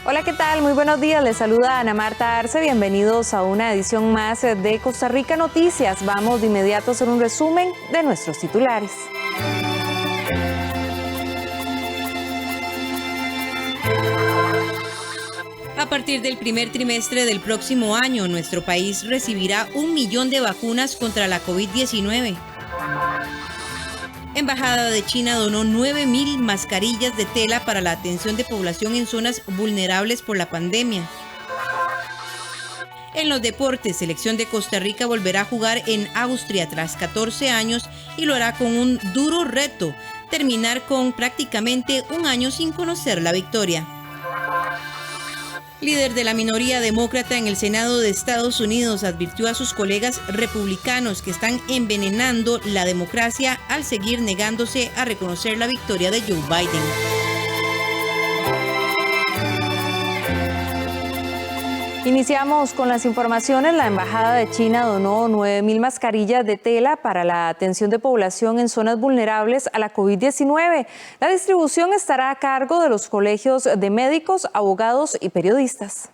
Hola, ¿qué tal? Muy buenos días. Les saluda Ana Marta Arce. Bienvenidos a una edición más de Costa Rica Noticias. Vamos de inmediato a hacer un resumen de nuestros titulares. A partir del primer trimestre del próximo año, nuestro país recibirá 1 millón de vacunas contra la COVID-19. Embajada de China donó 9.000 mascarillas de tela para la atención de población en zonas vulnerables por la pandemia. En los deportes, selección de Costa Rica volverá a jugar en Austria tras 14 años y lo hará con un duro reto, terminar con prácticamente un año sin conocer la victoria. Líder de la minoría demócrata en el Senado de Estados Unidos advirtió a sus colegas republicanos que están envenenando la democracia al seguir negándose a reconocer la victoria de Joe Biden. Iniciamos con las informaciones. La Embajada de China donó 9.000 mascarillas de tela para la atención de población en zonas vulnerables a la COVID-19. La distribución estará a cargo de los colegios de médicos, abogados y periodistas.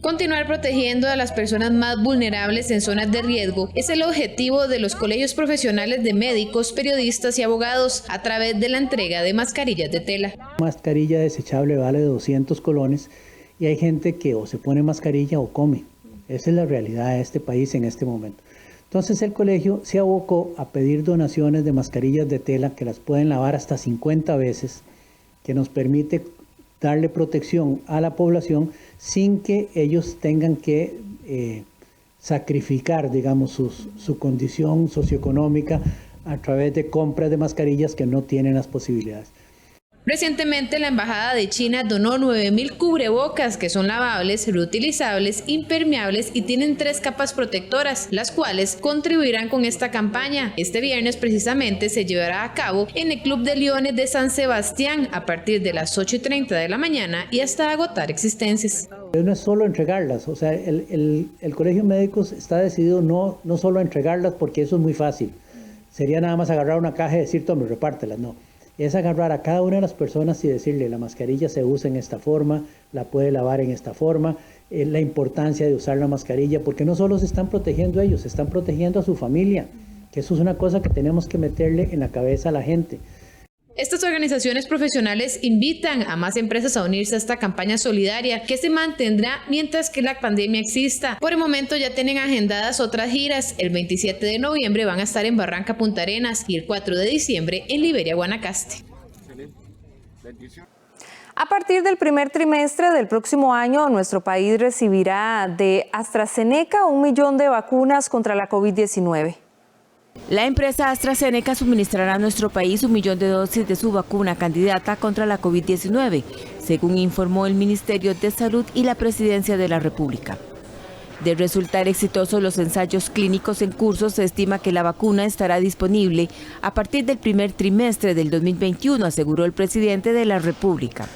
Continuar protegiendo a las personas más vulnerables en zonas de riesgo es el objetivo de los colegios profesionales de médicos, periodistas y abogados a través de la entrega de mascarillas de tela. Una mascarilla desechable vale 200 colones. Y hay gente que o se pone mascarilla o come. Esa es la realidad de este país en este momento. Entonces el colegio se abocó a pedir donaciones de mascarillas de tela que las pueden lavar hasta 50 veces, que nos permite darle protección a la población sin que ellos tengan que sacrificar, digamos, su condición socioeconómica a través de compras de mascarillas que no tienen las posibilidades. Recientemente la Embajada de China donó 9.000 cubrebocas que son lavables, reutilizables, impermeables y tienen 3 capas protectoras, las cuales contribuirán con esta campaña. Este viernes precisamente se llevará a cabo en el Club de Leones de San Sebastián a partir de las 8:30 de la mañana y hasta agotar existencias. No es solo entregarlas, o sea, el Colegio de Médicos está decidido no solo a entregarlas porque eso es muy fácil. Sería nada más agarrar una caja y decir, tome, repártelas, no. Es agarrar a cada una de las personas y decirle la mascarilla se usa en esta forma, la puede lavar en esta forma, la importancia de usar la mascarilla, porque no solo se están protegiendo ellos, se están protegiendo a su familia, que eso es una cosa que tenemos que meterle en la cabeza a la gente. Estas organizaciones profesionales invitan a más empresas a unirse a esta campaña solidaria que se mantendrá mientras que la pandemia exista. Por el momento ya tienen agendadas otras giras. El 27 de noviembre van a estar en Barranca Punta Arenas y el 4 de diciembre en Liberia, Guanacaste. A partir del primer trimestre del próximo año, nuestro país recibirá de AstraZeneca 1 millón de vacunas contra la COVID-19. La empresa AstraZeneca suministrará a nuestro país 1 millón de dosis de su vacuna candidata contra la COVID-19, según informó el Ministerio de Salud y la Presidencia de la República. De resultar exitosos los ensayos clínicos en curso, se estima que la vacuna estará disponible a partir del primer trimestre del 2021, aseguró el presidente de la República.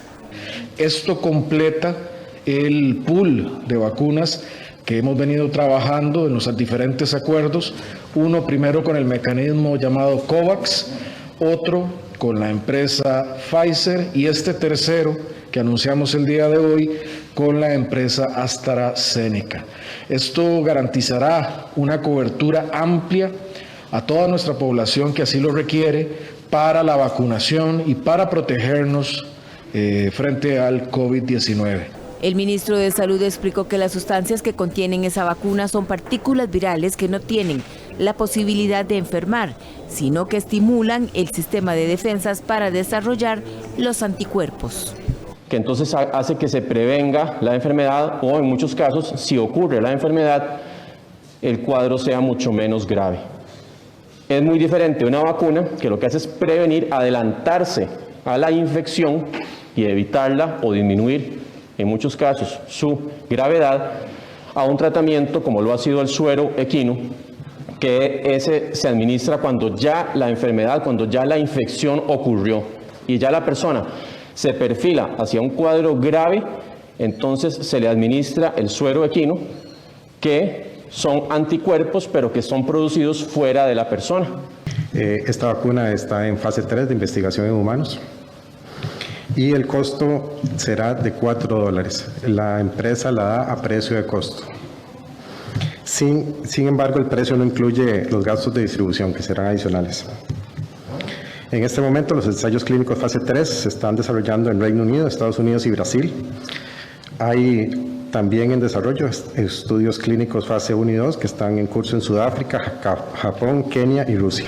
Esto completa el pool de vacunas que hemos venido trabajando en los diferentes acuerdos, uno primero con el mecanismo llamado COVAX, otro con la empresa Pfizer y este tercero que anunciamos el día de hoy con la empresa AstraZeneca. Esto garantizará una cobertura amplia a toda nuestra población que así lo requiere para la vacunación y para protegernos frente al COVID-19. El ministro de Salud explicó que las sustancias que contienen esa vacuna son partículas virales que no tienen la posibilidad de enfermar, sino que estimulan el sistema de defensas para desarrollar los anticuerpos. Que entonces hace que se prevenga la enfermedad o en muchos casos, si ocurre la enfermedad, el cuadro sea mucho menos grave. Es muy diferente una vacuna que lo que hace es prevenir, adelantarse a la infección y evitarla o disminuir en muchos casos su gravedad, a un tratamiento como lo ha sido el suero equino, que ese se administra cuando ya la enfermedad, cuando ya la infección ocurrió y ya la persona se perfila hacia un cuadro grave, entonces se le administra el suero equino, que son anticuerpos pero que son producidos fuera de la persona. Esta vacuna está en fase 3 de investigación en humanos. y el costo será de $4. La empresa la da a precio de costo. Sin embargo, el precio no incluye los gastos de distribución, que serán adicionales. En este momento, los ensayos clínicos fase 3 se están desarrollando en Reino Unido, Estados Unidos y Brasil. Hay también en desarrollo estudios clínicos fase 1 y 2 que están en curso en Sudáfrica, Japón, Kenia y Rusia.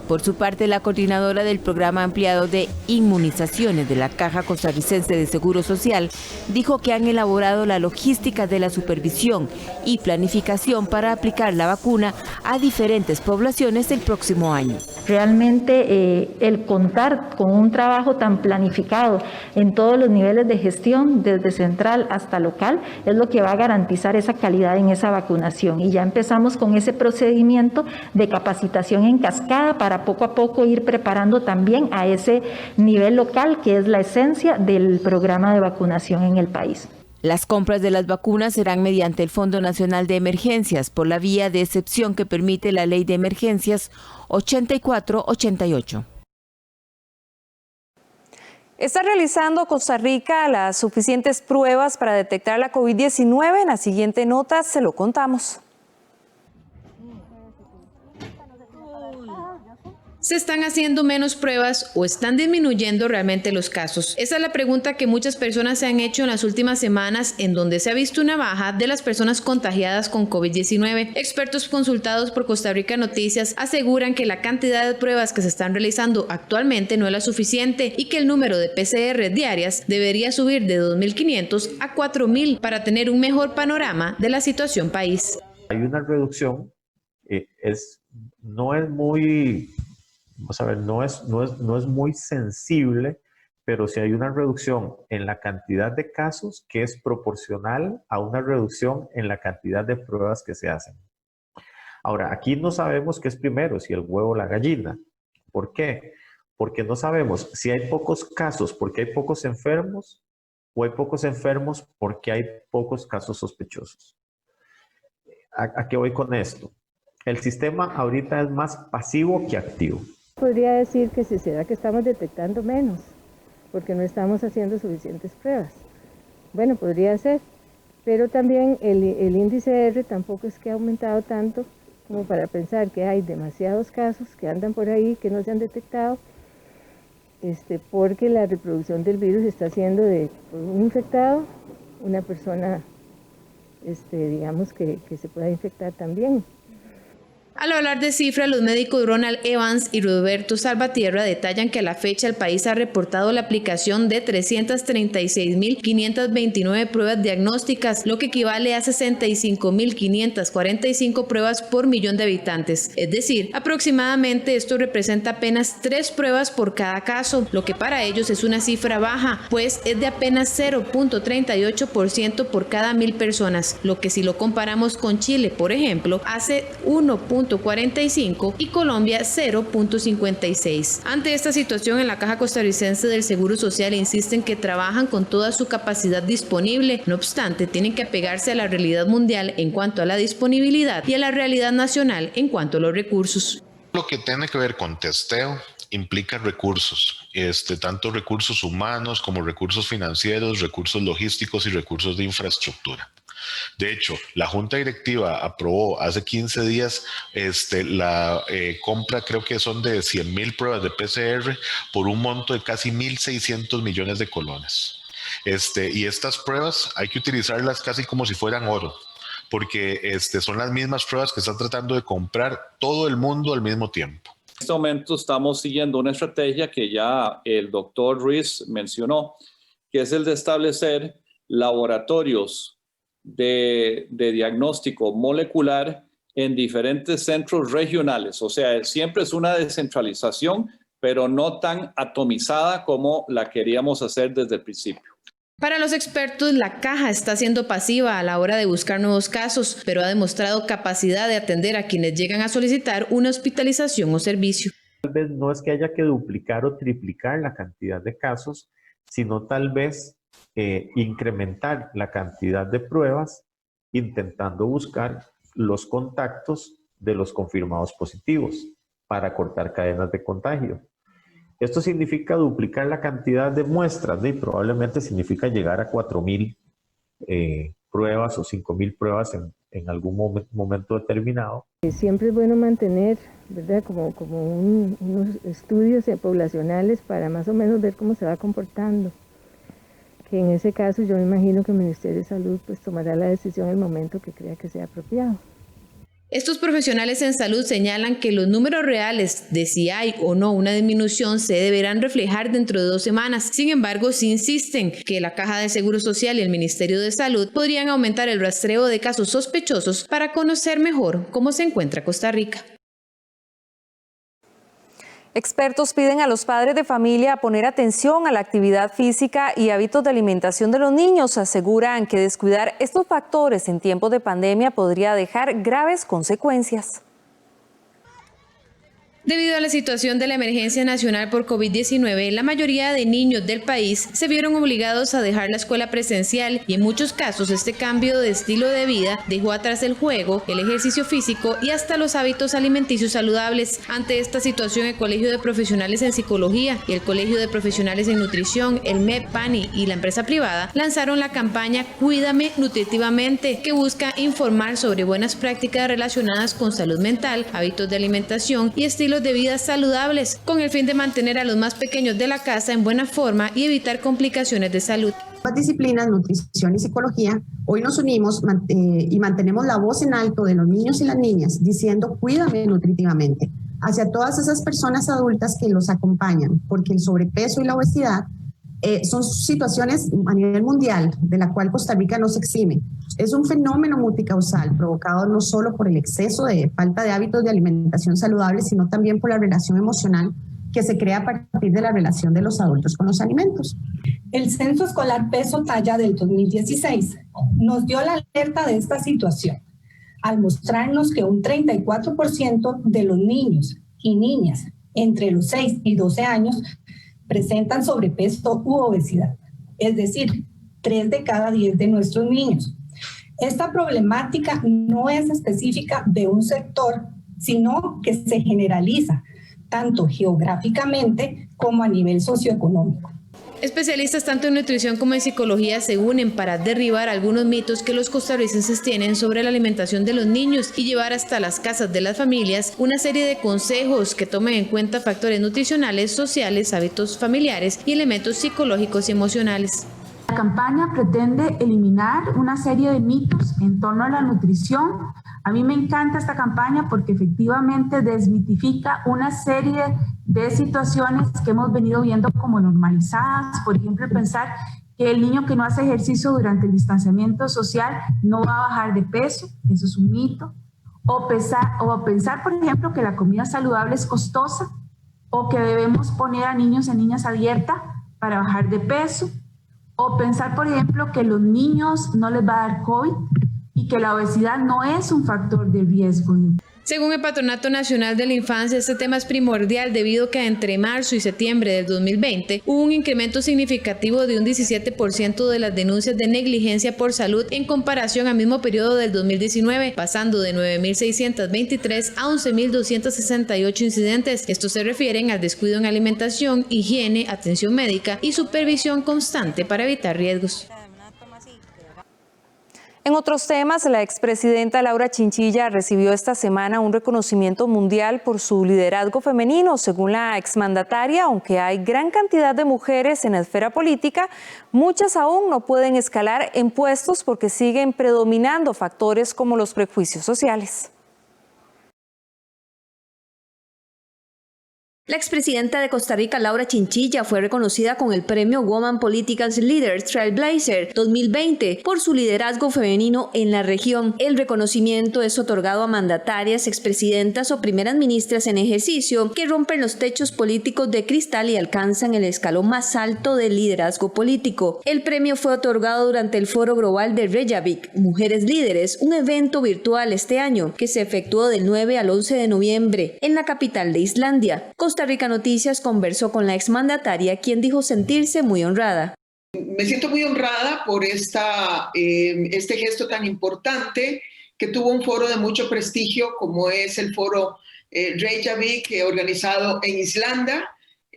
Por su parte, la coordinadora del programa ampliado de inmunizaciones de la Caja Costarricense de Seguro Social dijo que han elaborado la logística de la supervisión y planificación para aplicar la vacuna a diferentes poblaciones el próximo año. Realmente el contar con un trabajo tan planificado en todos los niveles de gestión, desde central hasta local, es lo que va a garantizar esa calidad en esa vacunación. Y ya empezamos con ese procedimiento de capacitación en cascada para poco a poco ir preparando también a ese nivel local, que es la esencia del programa de vacunación en el país. Las compras de las vacunas serán mediante el Fondo Nacional de Emergencias por la vía de excepción que permite la Ley de Emergencias 8488. ¿Está realizando Costa Rica las suficientes pruebas para detectar la COVID-19? En la siguiente nota se lo contamos. ¿Se están haciendo menos pruebas o están disminuyendo realmente los casos? Esa es la pregunta que muchas personas se han hecho en las últimas semanas, en donde se ha visto una baja de las personas contagiadas con COVID-19. Expertos consultados por Costa Rica Noticias aseguran que la cantidad de pruebas que se están realizando actualmente no es la suficiente y que el número de PCR diarias debería subir de 2.500 a 4.000 para tener un mejor panorama de la situación país. Hay una reducción, no es muy... Vamos a ver, no es muy sensible, pero sí hay una reducción en la cantidad de casos que es proporcional a una reducción en la cantidad de pruebas que se hacen. Ahora, aquí no sabemos qué es primero, si el huevo o la gallina. ¿Por qué? Porque no sabemos si hay pocos casos porque hay pocos enfermos o hay pocos enfermos porque hay pocos casos sospechosos. ¿A qué voy con esto? El sistema ahorita es más pasivo que activo. Podría decir que sí, será que estamos detectando menos, porque no estamos haciendo suficientes pruebas. Bueno, podría ser, pero también el índice R tampoco es que ha aumentado tanto como para pensar que hay demasiados casos que andan por ahí que no se han detectado, porque la reproducción del virus está haciendo de un infectado una persona, digamos que se pueda infectar también. Al hablar de cifras, los médicos Ronald Evans y Roberto Salvatierra detallan que a la fecha el país ha reportado la aplicación de 336.529 pruebas diagnósticas, lo que equivale a 65.545 pruebas por millón de habitantes. Es decir, aproximadamente esto representa apenas 3 pruebas por cada caso, lo que para ellos es una cifra baja, pues es de apenas 0.38% por cada 1.000 personas, lo que si lo comparamos con Chile, por ejemplo, hace 1.45 y Colombia 0.56. Ante esta situación, en la Caja Costarricense del Seguro Social insisten que trabajan con toda su capacidad disponible. No obstante, tienen que apegarse a la realidad mundial en cuanto a la disponibilidad y a la realidad nacional en cuanto a los recursos. Lo que tiene que ver con testeo implica recursos, tanto recursos humanos como recursos financieros, recursos logísticos y recursos de infraestructura. De hecho, la Junta Directiva aprobó hace 15 días la compra, creo que son de 100.000 pruebas de PCR por un monto de casi 1.600 millones de colones. Y estas pruebas hay que utilizarlas casi como si fueran oro, porque son las mismas pruebas que están tratando de comprar todo el mundo al mismo tiempo. En este momento estamos siguiendo una estrategia que ya el doctor Ruiz mencionó, que es el de establecer laboratorios de diagnóstico molecular en diferentes centros regionales. O sea, siempre es una descentralización, pero no tan atomizada como la queríamos hacer desde el principio. Para los expertos, la Caja está siendo pasiva a la hora de buscar nuevos casos, pero ha demostrado capacidad de atender a quienes llegan a solicitar una hospitalización o servicio. Tal vez no es que haya que duplicar o triplicar la cantidad de casos, sino tal vez incrementar la cantidad de pruebas intentando buscar los contactos de los confirmados positivos para cortar cadenas de contagio. Esto significa duplicar la cantidad de muestras, y probablemente significa llegar a 4.000 pruebas o 5.000 pruebas en algún momento determinado. Siempre es bueno mantener, ¿verdad?, como unos estudios poblacionales para más o menos ver cómo se va comportando. Que en ese caso yo me imagino que el Ministerio de Salud pues tomará la decisión en el momento que crea que sea apropiado. Estos profesionales en salud señalan que los números reales de si hay o no una disminución se deberán reflejar dentro de 2 semanas. Sin embargo, sí insisten que la Caja de Seguro Social y el Ministerio de Salud podrían aumentar el rastreo de casos sospechosos para conocer mejor cómo se encuentra Costa Rica. Expertos piden a los padres de familia poner atención a la actividad física y hábitos de alimentación de los niños. Aseguran que descuidar estos factores en tiempos de pandemia podría dejar graves consecuencias. Debido a la situación de la emergencia nacional por COVID-19, la mayoría de niños del país se vieron obligados a dejar la escuela presencial y en muchos casos este cambio de estilo de vida dejó atrás el juego, el ejercicio físico y hasta los hábitos alimenticios saludables. Ante esta situación, el Colegio de Profesionales en Psicología y el Colegio de Profesionales en Nutrición, el MEP, PANI y la empresa privada lanzaron la campaña Cuídame Nutritivamente, que busca informar sobre buenas prácticas relacionadas con salud mental, hábitos de alimentación y estilos de vida saludables, con el fin de mantener a los más pequeños de la casa en buena forma y evitar complicaciones de salud. Las disciplinas, nutrición y psicología, hoy nos unimos y mantenemos la voz en alto de los niños y las niñas diciendo cuídame nutritivamente hacia todas esas personas adultas que los acompañan, porque el sobrepeso y la obesidad son situaciones a nivel mundial de la cual Costa Rica no se exime. Es un fenómeno multicausal provocado no solo por el exceso de falta de hábitos de alimentación saludable, sino también por la relación emocional que se crea a partir de la relación de los adultos con los alimentos. El Censo Escolar Peso Talla del 2016 nos dio la alerta de esta situación, al mostrarnos que un 34% de los niños y niñas entre los 6 y 12 años presentan sobrepeso u obesidad, es decir, 3 de cada 10 de nuestros niños. Esta problemática no es específica de un sector, sino que se generaliza tanto geográficamente como a nivel socioeconómico. Especialistas tanto en nutrición como en psicología se unen para derribar algunos mitos que los costarricenses tienen sobre la alimentación de los niños y llevar hasta las casas de las familias una serie de consejos que tomen en cuenta factores nutricionales, sociales, hábitos familiares y elementos psicológicos y emocionales. La campaña pretende eliminar una serie de mitos en torno a la nutrición. A mí me encanta esta campaña porque efectivamente desmitifica una serie de situaciones que hemos venido viendo como normalizadas. Por ejemplo, pensar que el niño que no hace ejercicio durante el distanciamiento social no va a bajar de peso, eso es un mito. O pensar, por ejemplo, que la comida saludable es costosa o que debemos poner a niños y niñas a dieta para bajar de peso. O pensar, por ejemplo, que los niños no les va a dar COVID y que la obesidad no es un factor de riesgo. Según el Patronato Nacional de la Infancia, este tema es primordial debido a que entre marzo y septiembre del 2020 hubo un incremento significativo de un 17% de las denuncias de negligencia por salud en comparación al mismo periodo del 2019, pasando de 9.623 a 11.268 incidentes. Estos se refieren al descuido en alimentación, higiene, atención médica y supervisión constante para evitar riesgos. En otros temas, la expresidenta Laura Chinchilla recibió esta semana un reconocimiento mundial por su liderazgo femenino. Según la exmandataria, aunque hay gran cantidad de mujeres en la esfera política, muchas aún no pueden escalar en puestos porque siguen predominando factores como los prejuicios sociales. La expresidenta de Costa Rica, Laura Chinchilla, fue reconocida con el premio Women Political Leaders Trailblazer 2020 por su liderazgo femenino en la región. El reconocimiento es otorgado a mandatarias, expresidentas o primeras ministras en ejercicio que rompen los techos políticos de cristal y alcanzan el escalón más alto del liderazgo político. El premio fue otorgado durante el Foro Global de Reykjavik, Mujeres Líderes, un evento virtual este año que se efectuó del 9 al 11 de noviembre en la capital de Islandia. Costa Rica Noticias conversó con la exmandataria, quien dijo sentirse muy honrada. Me siento muy honrada por este gesto tan importante que tuvo un foro de mucho prestigio como es el foro Reykjavik organizado en Islandia.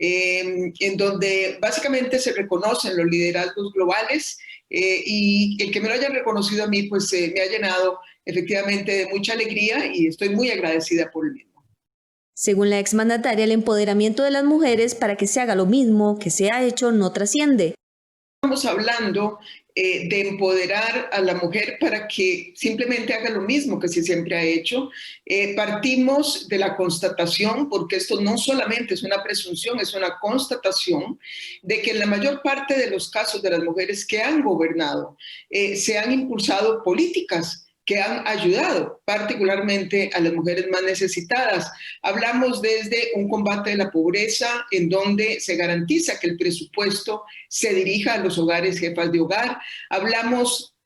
en donde básicamente se reconocen los liderazgos globales y el que me lo hayan reconocido a mí, pues me ha llenado efectivamente de mucha alegría y estoy muy agradecida por el mismo. Según la exmandataria, el empoderamiento de las mujeres para que se haga lo mismo que se ha hecho no trasciende. Estamos hablando de empoderar a la mujer para que simplemente haga lo mismo que se siempre ha hecho. Partimos de la constatación, porque esto no solamente es una presunción, es una constatación, de que en la mayor parte de los casos de las mujeres que han gobernado se han impulsado políticas que han ayudado particularmente a las mujeres más necesitadas. Hablamos desde un combate de la pobreza en donde se garantiza que el presupuesto se dirija a los hogares jefas de hogar. Hablamos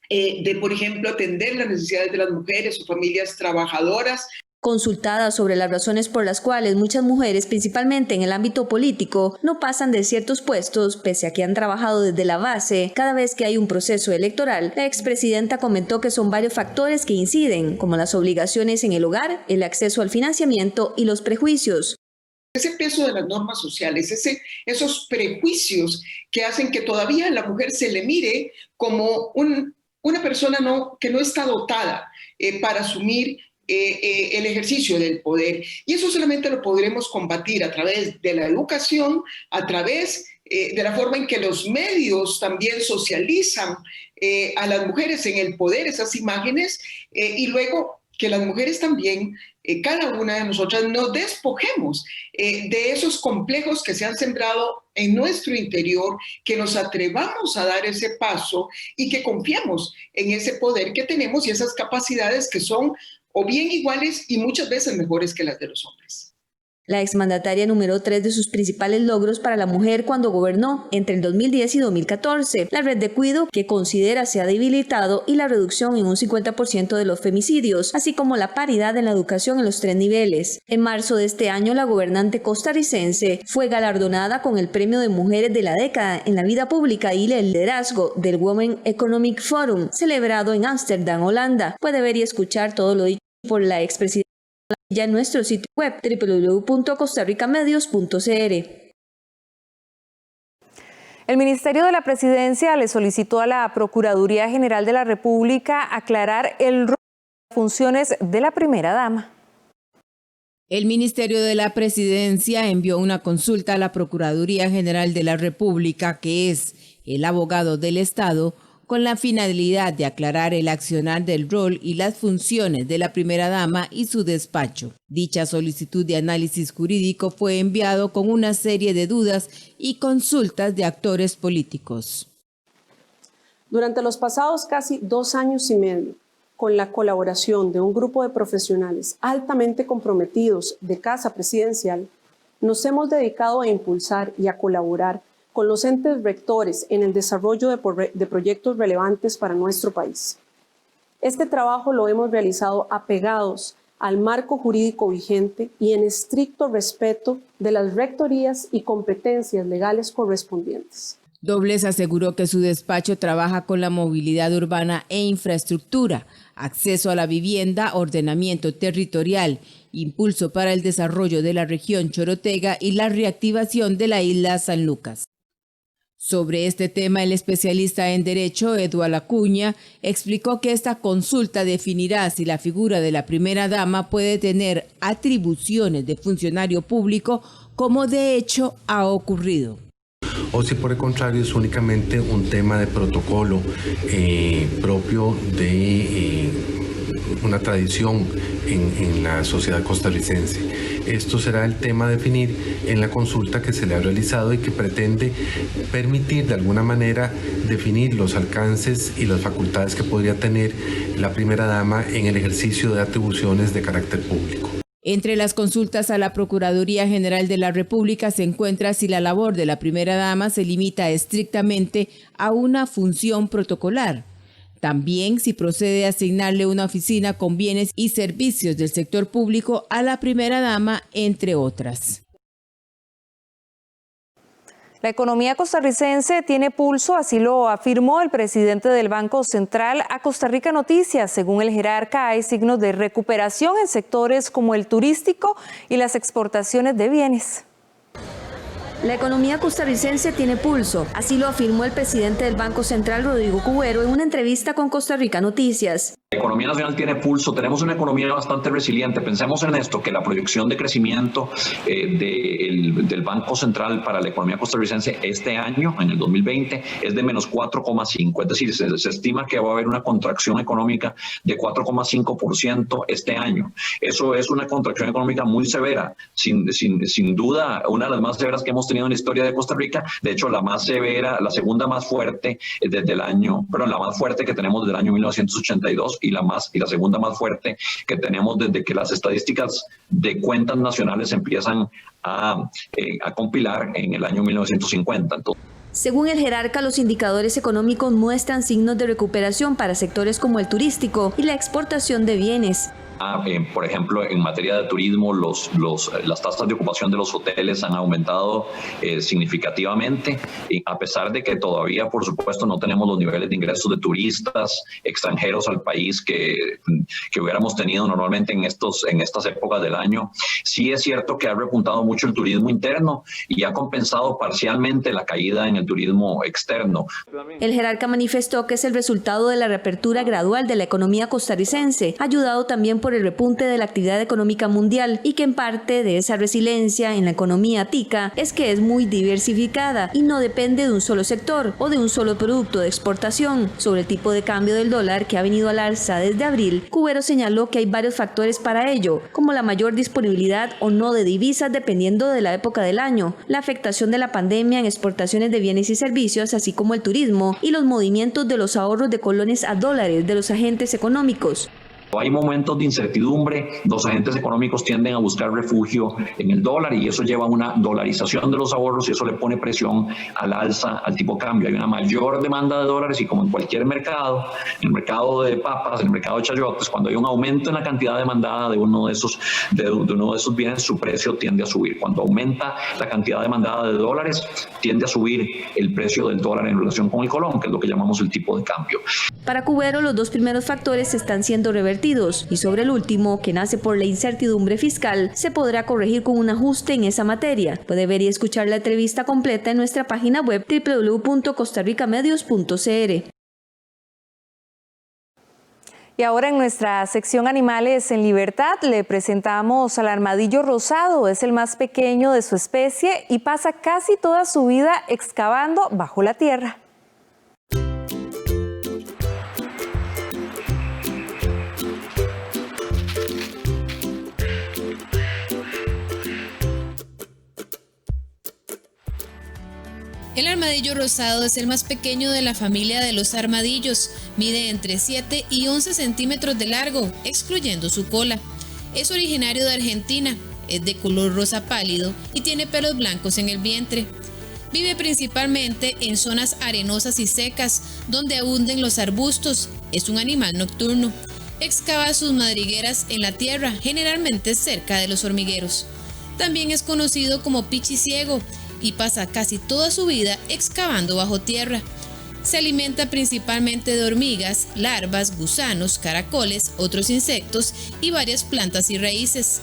de, por ejemplo, atender las necesidades de las mujeres o familias trabajadoras. Consultada sobre las razones por las cuales muchas mujeres, principalmente en el ámbito político, no pasan de ciertos puestos, pese a que han trabajado desde la base, cada vez que hay un proceso electoral, la expresidenta comentó que son varios factores que inciden, como las obligaciones en el hogar, el acceso al financiamiento y los prejuicios. Ese peso de las normas sociales, esos prejuicios que hacen que todavía a la mujer se le mire como una persona que no está dotada para asumir el ejercicio del poder. Y eso solamente lo podremos combatir a través de la educación, a través de la forma en que los medios también socializan a las mujeres en el poder, esas imágenes, y luego que las mujeres también, cada una de nosotras, nos despojemos de esos complejos que se han sembrado en nuestro interior, que nos atrevamos a dar ese paso y que confiemos en ese poder que tenemos y esas capacidades que son o bien iguales y muchas veces mejores que las de los hombres. La exmandataria enumeró 3 de sus principales logros para la mujer cuando gobernó entre el 2010 y 2014, la red de cuidado que considera se ha debilitado y la reducción en un 50% de los femicidios, así como la paridad en la educación en los 3 niveles. En marzo de este año, la gobernante costarricense fue galardonada con el Premio de Mujeres de la Década en la Vida Pública y el Liderazgo del Women Economic Forum, celebrado en Ámsterdam, Holanda. Puede ver y escuchar todo lo dicho por la expresidenta ya en nuestro sitio web www.costarricamedios.cr. El Ministerio de la Presidencia le solicitó a la Procuraduría General de la República aclarar el rol y las funciones de la primera dama. El Ministerio de la Presidencia envió una consulta a la Procuraduría General de la República, que es el abogado del Estado, con la finalidad de aclarar el accionar del rol y las funciones de la primera dama y su despacho. Dicha solicitud de análisis jurídico fue enviado con una serie de dudas y consultas de actores políticos. Durante los pasados casi 2 años y medio, con la colaboración de un grupo de profesionales altamente comprometidos de Casa Presidencial, nos hemos dedicado a impulsar y a colaborar con los entes rectores en el desarrollo de proyectos relevantes para nuestro país. Este trabajo lo hemos realizado apegados al marco jurídico vigente y en estricto respeto de las rectorías y competencias legales correspondientes. Dobles aseguró que su despacho trabaja con la movilidad urbana e infraestructura, acceso a la vivienda, ordenamiento territorial, impulso para el desarrollo de la región Chorotega y la reactivación de la isla San Lucas. Sobre este tema, el especialista en Derecho, Eduardo Acuña, explicó que esta consulta definirá si la figura de la primera dama puede tener atribuciones de funcionario público, como de hecho ha ocurrido. O si por el contrario es únicamente un tema de protocolo propio de una tradición en la sociedad costarricense. Esto será el tema a definir en la consulta que se le ha realizado y que pretende permitir de alguna manera definir los alcances y las facultades que podría tener la primera dama en el ejercicio de atribuciones de carácter público. Entre las consultas a la Procuraduría General de la República se encuentra si la labor de la primera dama se limita estrictamente a una función protocolar. También si procede a asignarle una oficina con bienes y servicios del sector público a la primera dama, entre otras. La economía costarricense tiene pulso, así lo afirmó el presidente del Banco Central a Costa Rica Noticias. Según el jerarca, hay signos de recuperación en sectores como el turístico y las exportaciones de bienes. La economía costarricense tiene pulso, así lo afirmó el presidente del Banco Central, Rodrigo Cubero, en una entrevista con Costa Rica Noticias. La economía nacional tiene pulso, tenemos una economía bastante resiliente. Pensemos en esto, que la proyección de crecimiento del Banco Central para la economía costarricense este año, en el 2020, es de menos 4,5. Es decir, se estima que va a haber una contracción económica de 4,5% este año. Eso es una contracción económica muy severa, sin duda, una de las más severas que hemos tenido en la historia de Costa Rica. De hecho, la más severa, la segunda más fuerte desde el año, perdón, la más fuerte que tenemos desde el año 1982 y la segunda más fuerte que tenemos desde que las estadísticas de cuentas nacionales empiezan a compilar en el año 1950. Según el jerarca, los indicadores económicos muestran signos de recuperación para sectores como el turístico y la exportación de bienes. Por ejemplo, en materia de turismo, las tasas de ocupación de los hoteles han aumentado significativamente, y a pesar de que todavía, por supuesto, no tenemos los niveles de ingresos de turistas extranjeros al país que hubiéramos tenido normalmente en estas épocas del año. Sí es cierto que ha repuntado mucho el turismo interno y ha compensado parcialmente la caída en el turismo externo. El jerarca manifestó que es el resultado de la reapertura gradual de la economía costarricense, ayudado también por el repunte de la actividad económica mundial, y que en parte de esa resiliencia en la economía tica es que es muy diversificada y no depende de un solo sector o de un solo producto de exportación. Sobre el tipo de cambio del dólar, que ha venido al alza desde abril, Cubero señaló que hay varios factores para ello, como la mayor disponibilidad o no de divisas dependiendo de la época del año, la afectación de la pandemia en exportaciones de bienes y servicios, así como el turismo y los movimientos de los ahorros de colones a dólares de los agentes económicos. Hay momentos de incertidumbre, los agentes económicos tienden a buscar refugio en el dólar y eso lleva a una dolarización de los ahorros y eso le pone presión al alza, al tipo de cambio. Hay una mayor demanda de dólares y, como en cualquier mercado, en el mercado de papas, en el mercado de chayotes, cuando hay un aumento en la cantidad demandada de uno de esos bienes, su precio tiende a subir. Cuando aumenta la cantidad demandada de dólares, tiende a subir el precio del dólar en relación con el colón, que es lo que llamamos el tipo de cambio. Para Cubero, los dos primeros factores están siendo revertidos, y sobre el último, que nace por la incertidumbre fiscal, se podrá corregir con un ajuste en esa materia. Puede ver y escuchar la entrevista completa en nuestra página web www.costarricamedios.cr. Y ahora en nuestra sección Animales en Libertad le presentamos al armadillo rosado. Es el más pequeño de su especie y pasa casi toda su vida excavando bajo la tierra. El armadillo rosado es el más pequeño de la familia de los armadillos. Mide entre 7 y 11 centímetros de largo, excluyendo su cola. Es originario de Argentina, es de color rosa pálido y tiene pelos blancos en el vientre. Vive principalmente en zonas arenosas y secas, donde abunden los arbustos. Es un animal nocturno. Excava sus madrigueras en la tierra, generalmente cerca de los hormigueros. También es conocido como pichiciego y pasa casi toda su vida excavando bajo tierra. Se alimenta principalmente de hormigas, larvas, gusanos, caracoles, otros insectos y varias plantas y raíces.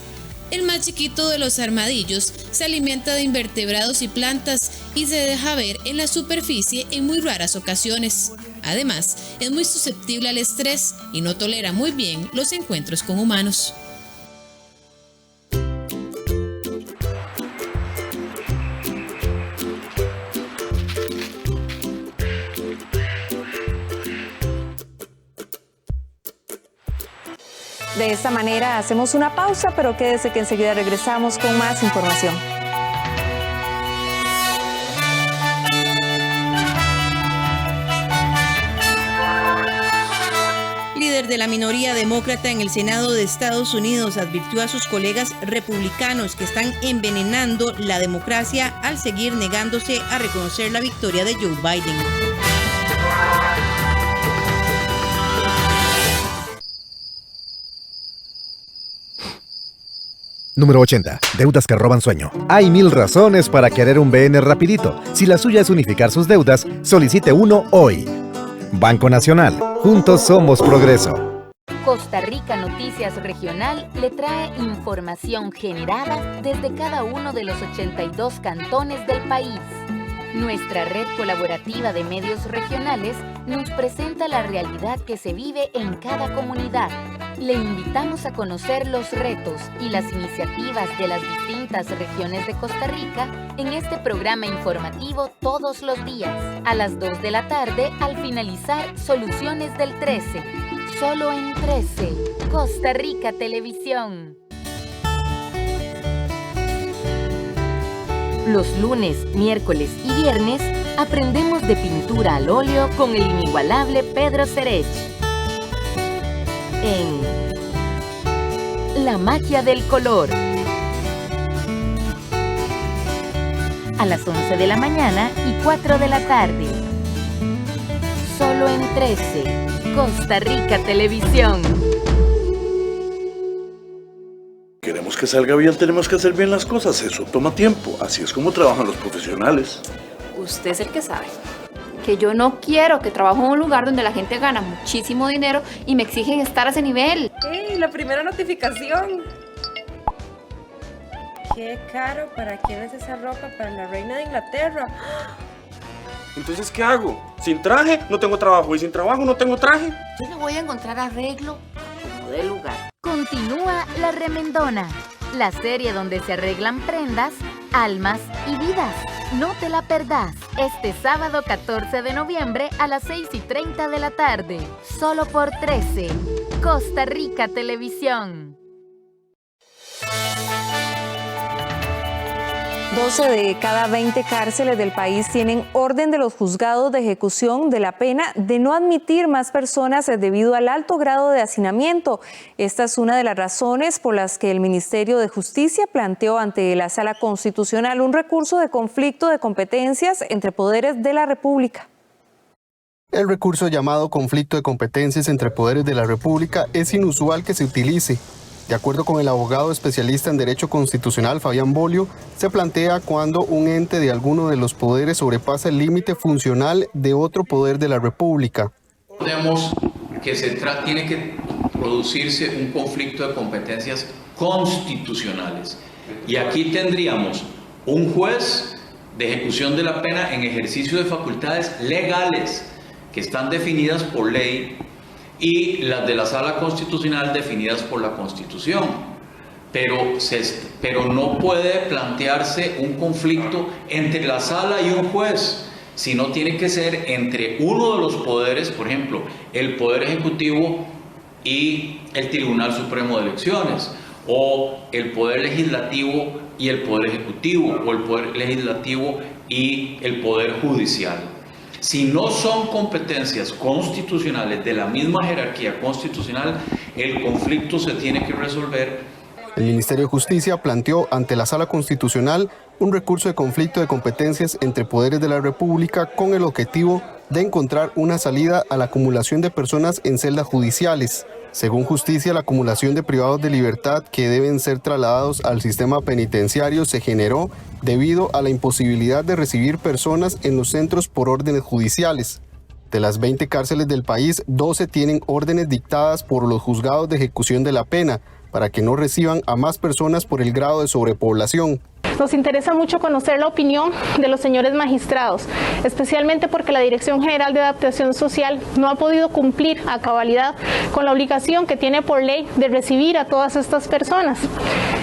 El más chiquito de los armadillos se alimenta de invertebrados y plantas y se deja ver en la superficie en muy raras ocasiones. Además, es muy susceptible al estrés y no tolera muy bien los encuentros con humanos. De esta manera hacemos una pausa, pero quédese que enseguida regresamos con más información. Líder de la minoría demócrata en el Senado de Estados Unidos advirtió a sus colegas republicanos que están envenenando la democracia al seguir negándose a reconocer la victoria de Joe Biden. Número 80. Deudas que roban sueño. Hay 1000 razones para querer un BN rapidito. Si la suya es unificar sus deudas, solicite uno hoy. Banco Nacional. Juntos somos progreso. Costa Rica Noticias Regional le trae información generada desde cada uno de los 82 cantones del país. Nuestra red colaborativa de medios regionales nos presenta la realidad que se vive en cada comunidad. Le invitamos a conocer los retos y las iniciativas de las distintas regiones de Costa Rica en este programa informativo todos los días, a las 2 de la tarde al finalizar Soluciones del 13. Solo en 13, Costa Rica Televisión. Los lunes, miércoles y viernes aprendemos de pintura al óleo con el inigualable Pedro Cerech. En La Magia del Color. A las 11 de la mañana y 4 de la tarde. Solo en 13, Costa Rica Televisión. Queremos que salga bien, tenemos que hacer bien las cosas, eso toma tiempo, así es como trabajan los profesionales. Usted es el que sabe. Que yo no quiero que trabaje en un lugar donde la gente gana muchísimo dinero y me exigen estar a ese nivel. ¡Ey! La primera notificación. ¡Qué caro! ¿Para quién es esa ropa? Para la reina de Inglaterra. Entonces, ¿qué hago? ¿Sin traje? No tengo trabajo. ¿Y sin trabajo no tengo traje? Yo le voy a encontrar arreglo como de lugar. Continúa La Remendona, la serie donde se arreglan prendas, almas y vidas. No te la perdás, este sábado 14 de noviembre a las 6:30 de la tarde. Solo por 13, Costa Rica Televisión. 12 de cada 20 cárceles del país tienen orden de los juzgados de ejecución de la pena de no admitir más personas debido al alto grado de hacinamiento. Esta es una de las razones por las que el Ministerio de Justicia planteó ante la Sala Constitucional un recurso de conflicto de competencias entre poderes de la República. El recurso llamado conflicto de competencias entre poderes de la República es inusual que se utilice. De acuerdo con el abogado especialista en Derecho Constitucional Fabián Bolio, se plantea cuando un ente de alguno de los poderes sobrepasa el límite funcional de otro poder de la República. Recordemos que tiene que producirse un conflicto de competencias constitucionales. Y aquí tendríamos un juez de ejecución de la pena en ejercicio de facultades legales que están definidas por ley, y las de la Sala Constitucional definidas por la Constitución. Pero no puede plantearse un conflicto entre la Sala y un juez, sino tiene que ser entre uno de los poderes, por ejemplo, el Poder Ejecutivo y el Tribunal Supremo de Elecciones, o el Poder Legislativo y el Poder Ejecutivo, o el Poder Legislativo y el Poder Judicial. Si no son competencias constitucionales de la misma jerarquía constitucional, el conflicto se tiene que resolver. El Ministerio de Justicia planteó ante la Sala Constitucional un recurso de conflicto de competencias entre poderes de la República con el objetivo de encontrar una salida a la acumulación de personas en celdas judiciales. Según Justicia, la acumulación de privados de libertad que deben ser trasladados al sistema penitenciario se generó debido a la imposibilidad de recibir personas en los centros por órdenes judiciales. De las 20 cárceles del país, 12 tienen órdenes dictadas por los juzgados de ejecución de la pena para que no reciban a más personas por el grado de sobrepoblación. Nos interesa mucho conocer la opinión de los señores magistrados, especialmente porque la Dirección General de Adaptación Social no ha podido cumplir a cabalidad con la obligación que tiene por ley de recibir a todas estas personas.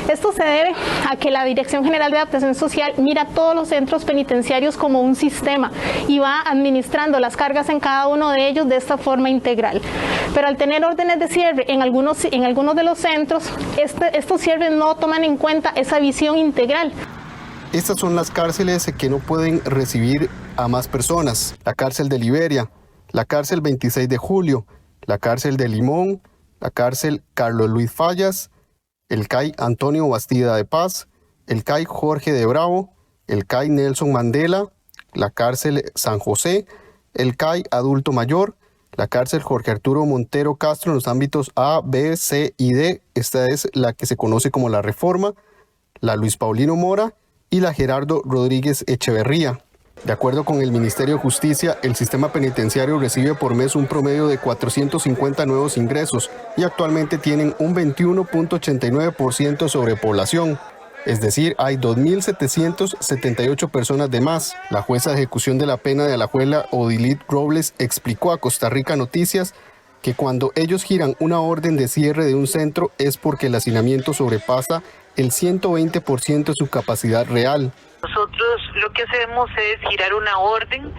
Esto se debe a que la Dirección General de Adaptación Social mira todos los centros penitenciarios como un sistema y va administrando las cargas en cada uno de ellos de esta forma integral. Pero al tener órdenes de cierre en algunos de los centros, estos cierres no toman en cuenta esa visión integral. Estas son las cárceles que no pueden recibir a más personas. La cárcel de Liberia, la cárcel 26 de Julio, la cárcel de Limón, la cárcel Carlos Luis Fallas, el CAI Antonio Bastida de Paz, el CAI Jorge de Bravo, el CAI Nelson Mandela, la cárcel San José, el CAI Adulto Mayor, la cárcel Jorge Arturo Montero Castro en los ámbitos A, B, C y D. Esta es la que se conoce como la Reforma, la Luis Paulino Mora y la Gerardo Rodríguez Echeverría. De acuerdo con el Ministerio de Justicia, el sistema penitenciario recibe por mes un promedio de 450 nuevos ingresos y actualmente tienen un 21.89% de sobrepoblación. Es decir, hay 2.778 personas de más. La jueza de ejecución de la pena de Alajuela, Odilit Robles, explicó a Costa Rica Noticias que cuando ellos giran una orden de cierre de un centro es porque el hacinamiento sobrepasa el 120% de su capacidad real. Nosotros lo que hacemos es girar una orden,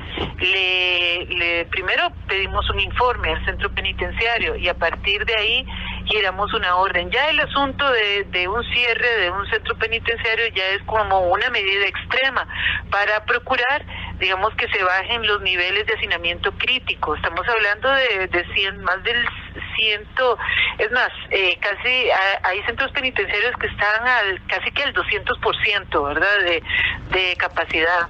primero pedimos un informe al centro penitenciario y a partir de ahí giramos una orden. Ya el asunto de un cierre de un centro penitenciario ya es como una medida extrema para procurar, digamos, que se bajen los niveles de hacinamiento crítico. Estamos hablando de 100, más del 100, es más, casi hay centros penitenciarios que están casi que al 200%, ¿verdad?, de capacidad.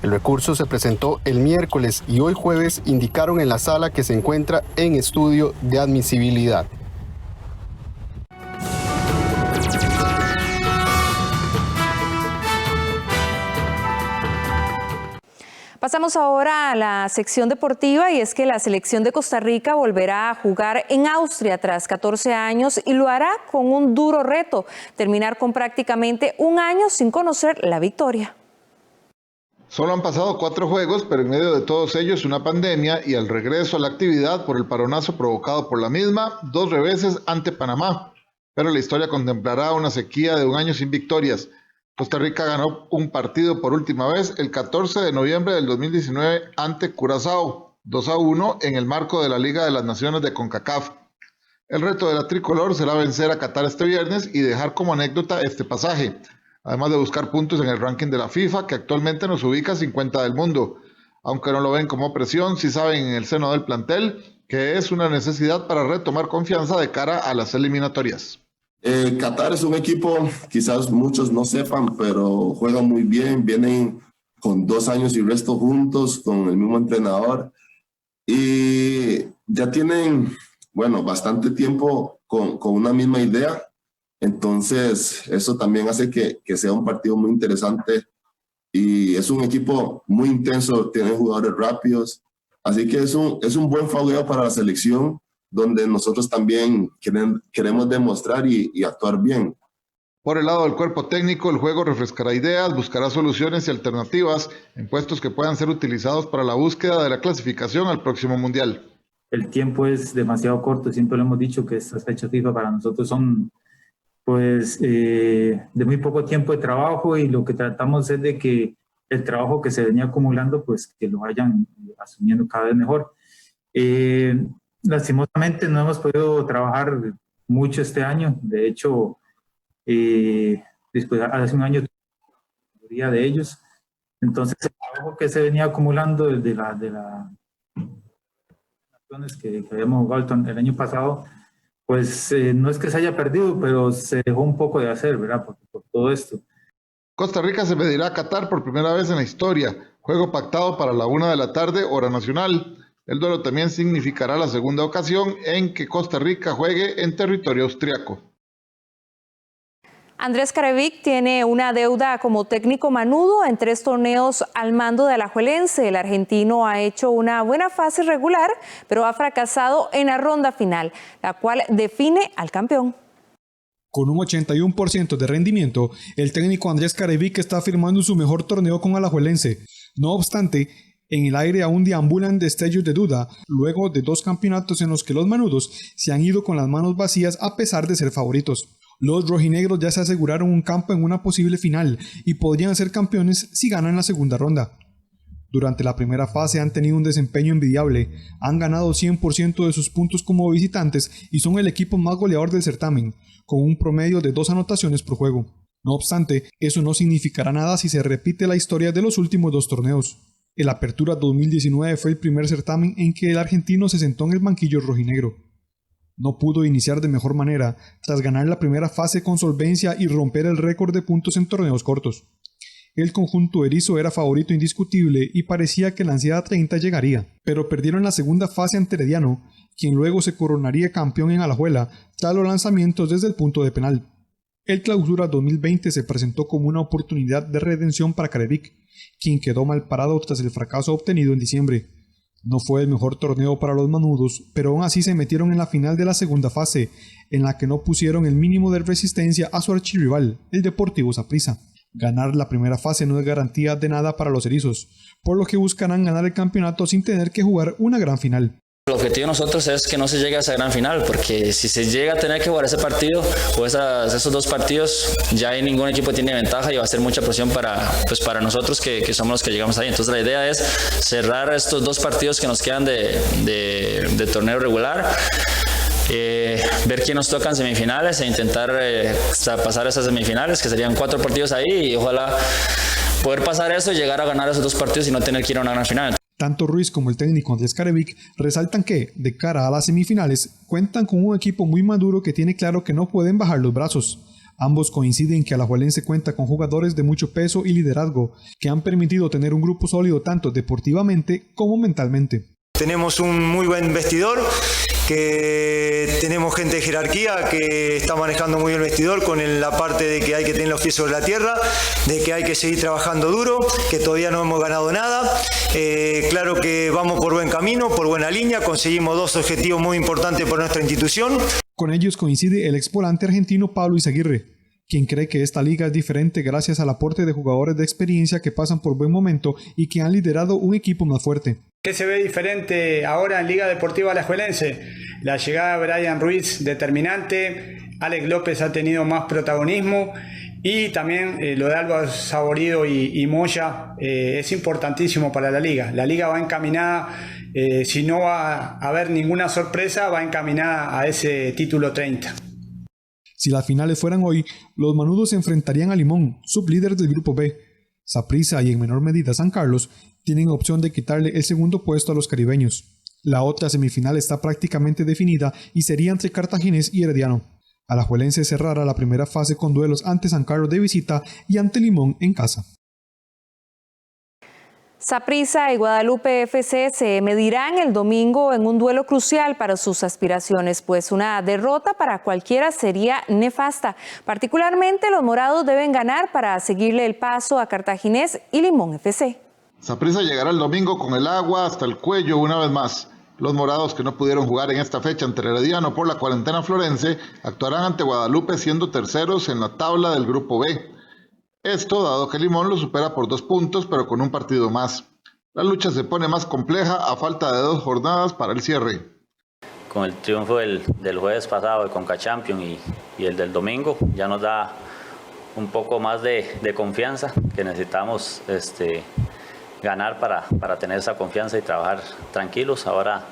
El recurso se presentó el miércoles y hoy jueves indicaron en la sala que se encuentra en estudio de admisibilidad. Pasamos ahora a la sección deportiva y es que la selección de Costa Rica volverá a jugar en Austria tras 14 años y lo hará con un duro reto, terminar con prácticamente un año sin conocer la victoria. Solo han pasado 4 juegos, pero en medio de todos ellos una pandemia y el regreso a la actividad por el paronazo provocado por la misma, 2 reveses ante Panamá. Pero la historia contemplará una sequía de un año sin victorias. Costa Rica ganó un partido por última vez el 14 de noviembre del 2019 ante Curazao, 2-1 en el marco de la Liga de las Naciones de CONCACAF. El reto de la tricolor será vencer a Qatar este viernes y dejar como anécdota este pasaje, además de buscar puntos en el ranking de la FIFA, que actualmente nos ubica 50 del mundo. Aunque no lo ven como presión, sí saben en el seno del plantel que es una necesidad para retomar confianza de cara a las eliminatorias. Qatar es un equipo, quizás muchos no sepan, pero juegan muy bien, vienen con 2 años y resto juntos, con el mismo entrenador, y ya tienen, bueno, bastante tiempo con una misma idea, entonces eso también hace que sea un partido muy interesante, y es un equipo muy intenso, tiene jugadores rápidos, así que es un buen fogueo para la selección, donde nosotros también queremos demostrar y actuar bien. Por el lado del cuerpo técnico, el juego refrescará ideas, buscará soluciones y alternativas en puestos que puedan ser utilizados para la búsqueda de la clasificación al próximo Mundial. El tiempo es demasiado corto, siempre lo hemos dicho que estas fechas FIFA para nosotros son pues de muy poco tiempo de trabajo y lo que tratamos es de que el trabajo que se venía acumulando pues que lo vayan asumiendo cada vez mejor. Lastimosamente no hemos podido trabajar mucho este año, de hecho, después hace un año la mayoría de ellos, entonces el trabajo que se venía acumulando desde las naciones que habíamos jugado el año pasado, pues no es que se haya perdido, pero se dejó un poco de hacer, ¿verdad? Por todo esto. Costa Rica se medirá a Qatar por primera vez en la historia, juego pactado para la 1 de la tarde, hora nacional. El duelo también significará la segunda ocasión en que Costa Rica juegue en territorio austriaco. Andrés Carevic tiene una deuda como técnico manudo en 3 torneos al mando de Alajuelense. El argentino ha hecho una buena fase regular, pero ha fracasado en la ronda final, la cual define al campeón. Con un 81% de rendimiento, el técnico Andrés Carevic está firmando su mejor torneo con Alajuelense. No obstante, en el aire aún deambulan destellos de duda, luego de 2 campeonatos en los que los manudos se han ido con las manos vacías a pesar de ser favoritos. Los rojinegros ya se aseguraron un campo en una posible final y podrían ser campeones si ganan la segunda ronda. Durante la primera fase han tenido un desempeño envidiable, han ganado 100% de sus puntos como visitantes y son el equipo más goleador del certamen, con un promedio de 2 anotaciones por juego. No obstante, eso no significará nada si se repite la historia de los últimos 2 torneos. El Apertura 2019 fue el primer certamen en que el argentino se sentó en el banquillo rojinegro. No pudo iniciar de mejor manera, tras ganar la primera fase con solvencia y romper el récord de puntos en torneos cortos. El conjunto erizo era favorito indiscutible y parecía que la ansiada 30 llegaría, pero perdieron la segunda fase ante Herediano, quien luego se coronaría campeón en Alajuela tras los lanzamientos desde el punto de penal. El Clausura 2020 se presentó como una oportunidad de redención para Carevic, quien quedó mal parado tras el fracaso obtenido en diciembre. No fue el mejor torneo para los manudos, pero aún así se metieron en la final de la segunda fase, en la que no pusieron el mínimo de resistencia a su archirrival, el Deportivo Saprissa. Ganar la primera fase no es garantía de nada para los erizos, por lo que buscarán ganar el campeonato sin tener que jugar una gran final. El objetivo de nosotros es que no se llegue a esa gran final, porque si se llega a tener que jugar ese partido o esos dos partidos, ya hay ningún equipo tiene ventaja y va a ser mucha presión para nosotros que somos los que llegamos ahí. Entonces la idea es cerrar estos dos partidos que nos quedan de torneo regular, ver quién nos toca en semifinales e intentar pasar esas semifinales, que serían 4 partidos ahí, y ojalá poder pasar eso y llegar a ganar esos dos partidos y no tener que ir a una gran final. Tanto Ruiz como el técnico Andrés Carevic resaltan que, de cara a las semifinales, cuentan con un equipo muy maduro que tiene claro que no pueden bajar los brazos. Ambos coinciden que Alajuelense cuenta con jugadores de mucho peso y liderazgo, que han permitido tener un grupo sólido tanto deportivamente como mentalmente. Tenemos un muy buen vestidor, que tenemos gente de jerarquía que está manejando muy bien el vestidor con la parte de que hay que tener los pies sobre la tierra, de que hay que seguir trabajando duro, que todavía no hemos ganado nada. Claro que vamos por buen camino, por buena línea, conseguimos 2 objetivos muy importantes por nuestra institución. Con ellos coincide el exvolante argentino Pablo Izaguirre, quien cree que esta liga es diferente gracias al aporte de jugadores de experiencia que pasan por buen momento y que han liderado un equipo más fuerte. ¿Qué se ve diferente ahora en Liga Deportiva Alajuelense? La llegada de Brian Ruiz determinante, Alex López ha tenido más protagonismo y también lo de Álvaro Saborido y Moya es importantísimo para la liga. La liga va encaminada, si no va a haber ninguna sorpresa, va encaminada a ese título 30. Si las finales fueran hoy, los manudos se enfrentarían a Limón, sublíder del grupo B. Saprissa y en menor medida San Carlos tienen opción de quitarle el segundo puesto a los caribeños. La otra semifinal está prácticamente definida y sería entre Cartaginés y Herediano. Alajuelense cerrará la primera fase con duelos ante San Carlos de visita y ante Limón en casa. Saprissa y Guadalupe FC se medirán el domingo en un duelo crucial para sus aspiraciones, pues una derrota para cualquiera sería nefasta. Particularmente los morados deben ganar para seguirle el paso a Cartaginés y Limón FC. Saprissa llegará el domingo con el agua hasta el cuello una vez más. Los morados, que no pudieron jugar en esta fecha ante Herediano por la cuarentena florense, actuarán ante Guadalupe siendo terceros en la tabla del grupo B. Esto dado que Limón lo supera por 2 puntos, pero con un partido más. La lucha se pone más compleja a falta de 2 jornadas para el cierre. Con el triunfo del jueves pasado de Conca Champions y el del domingo, ya nos da un poco más de confianza que necesitamos ganar para tener esa confianza y trabajar tranquilos. Ahora